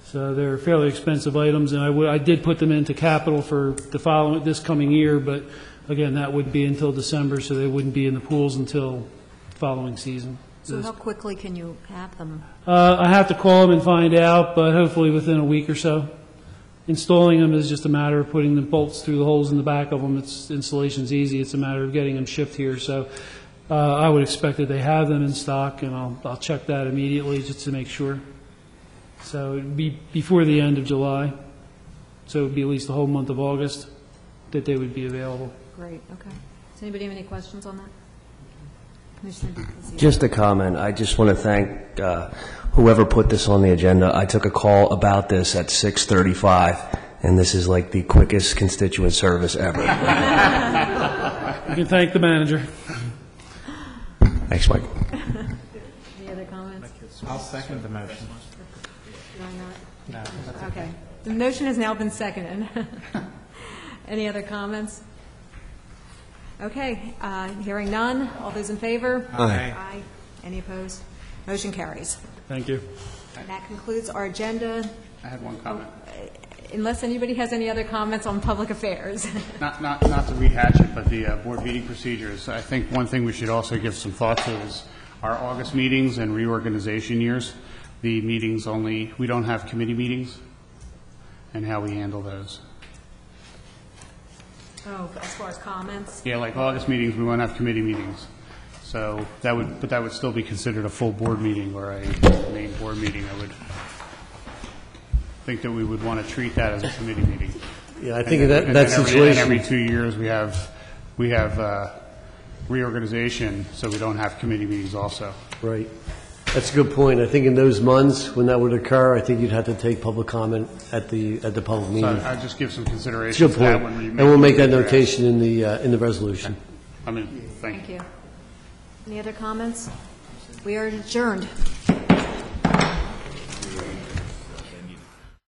So they're fairly expensive items, and I did put them into capital for this coming year, but again, that would be until December, so they wouldn't be in the pools until the following season. So how quickly can you have them? I have to call them and find out, but hopefully within a week or so. Installing them is just a matter of putting the bolts through the holes in the back of them. Installation's easy. It's a matter of getting them shipped here. So I would expect that they have them in stock, and I'll check that immediately just to make sure. So it would be before the end of July. So it would be at least the whole month of August that they would be available. Great, okay. Does anybody have any questions on that? Commissioner DeCasio. Just a comment. I just want to thank whoever put this on the agenda. I took a call about this at 6:35, and this is like the quickest constituent service ever. You can thank the manager. Thanks, Mike. Any other comments? I'll second the motion. Why not? No. Okay. The motion has now been seconded. Any other comments? Okay, hearing none. All those in favor? Aye. Aye. Any opposed? Motion carries. Thank you. And that concludes our agenda. I had one comment. Unless anybody has any other comments on public affairs. Not to rehash it, but the board meeting procedures. I think one thing we should also give some thought to is our August meetings and reorganization years. The meetings we don't have committee meetings, and how we handle those. Oh, as far as comments? Yeah, like August meetings, we won't have committee meetings. So that would still be considered a full board meeting or a main board meeting. I would think that we would want to treat that as a committee meeting. Yeah, I think in that situation. Every 2 years, we have reorganization, so we don't have committee meetings also. Right. That's a good point. I think in those months when that would occur, I think you'd have to take public comment at the public meeting. So I'd just give some consideration Good to that point. when we And we'll make that notation in the resolution. I mean, thank you. Any other comments? We are adjourned.